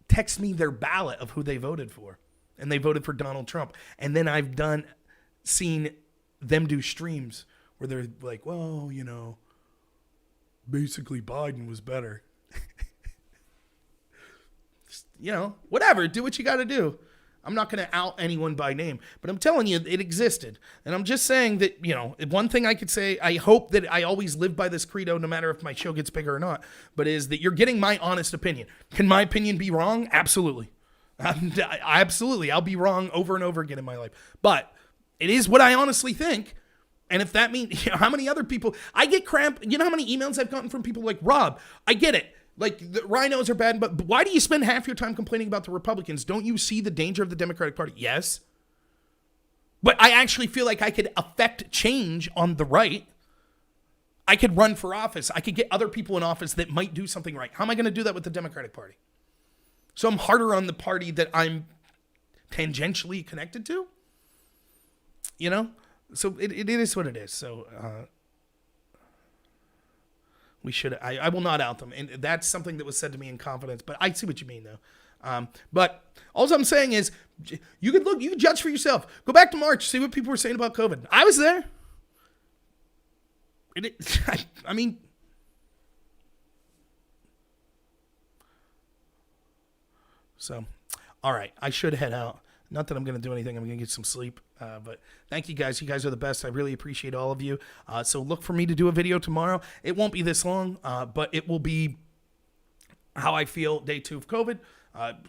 text me their ballot of who they voted for, and they voted for Donald Trump. And then I've seen them do streams where they're like, well, you know, basically Biden was better. You know, whatever, do what you got to do. I'm not going to out anyone by name, but I'm telling you, it existed. And I'm just saying that, you know, one thing I could say, I hope that I always live by this credo, no matter if my show gets bigger or not, but is that you're getting my honest opinion. Can my opinion be wrong? Absolutely. Absolutely. I'll be wrong over and over again in my life. But it is what I honestly think. And if that means, you know, how many other people, I get cramp. You know how many emails I've gotten from people like, Rob, I get it. Like, the rhinos are bad, but why do you spend half your time complaining about the Republicans? Don't you see the danger of the Democratic Party? Yes. But I actually feel like I could affect change on the right. I could run for office. I could get other people in office that might do something right. How am I going to do that with the Democratic Party? So I'm harder on the party that I'm tangentially connected to. You know? So it is what it is. So, we should. I will not out them, and that's something that was said to me in confidence. But I see what you mean, though. But all I'm saying is, you can judge for yourself. Go back to March, see what people were saying about COVID. I was there. I mean, so all right. I should head out. Not that I'm going to do anything. I'm going to get some sleep. But thank you guys. You guys are the best. I really appreciate all of you. So look for me to do a video tomorrow. It won't be this long, but it will be how I feel day 2 of COVID,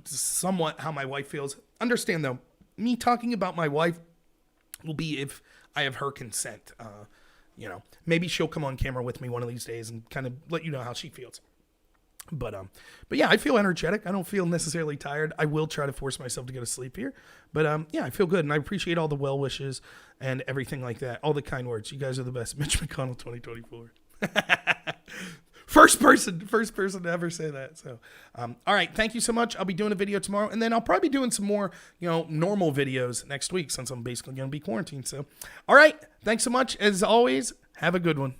somewhat how my wife feels. Understand, though, me talking about my wife will be if I have her consent. You know, maybe she'll come on camera with me one of these days and kind of let you know how she feels. But yeah, I feel energetic. I don't feel necessarily tired. I will try to force myself to go to sleep here. But yeah, I feel good, and I appreciate all the well wishes and everything like that. All the kind words. You guys are the best. Mitch McConnell 2024. First person to ever say that. So, all right. Thank you so much. I'll be doing a video tomorrow, and then I'll probably be doing some more, you know, normal videos next week since I'm basically going to be quarantined. So, all right. Thanks so much. As always, have a good one.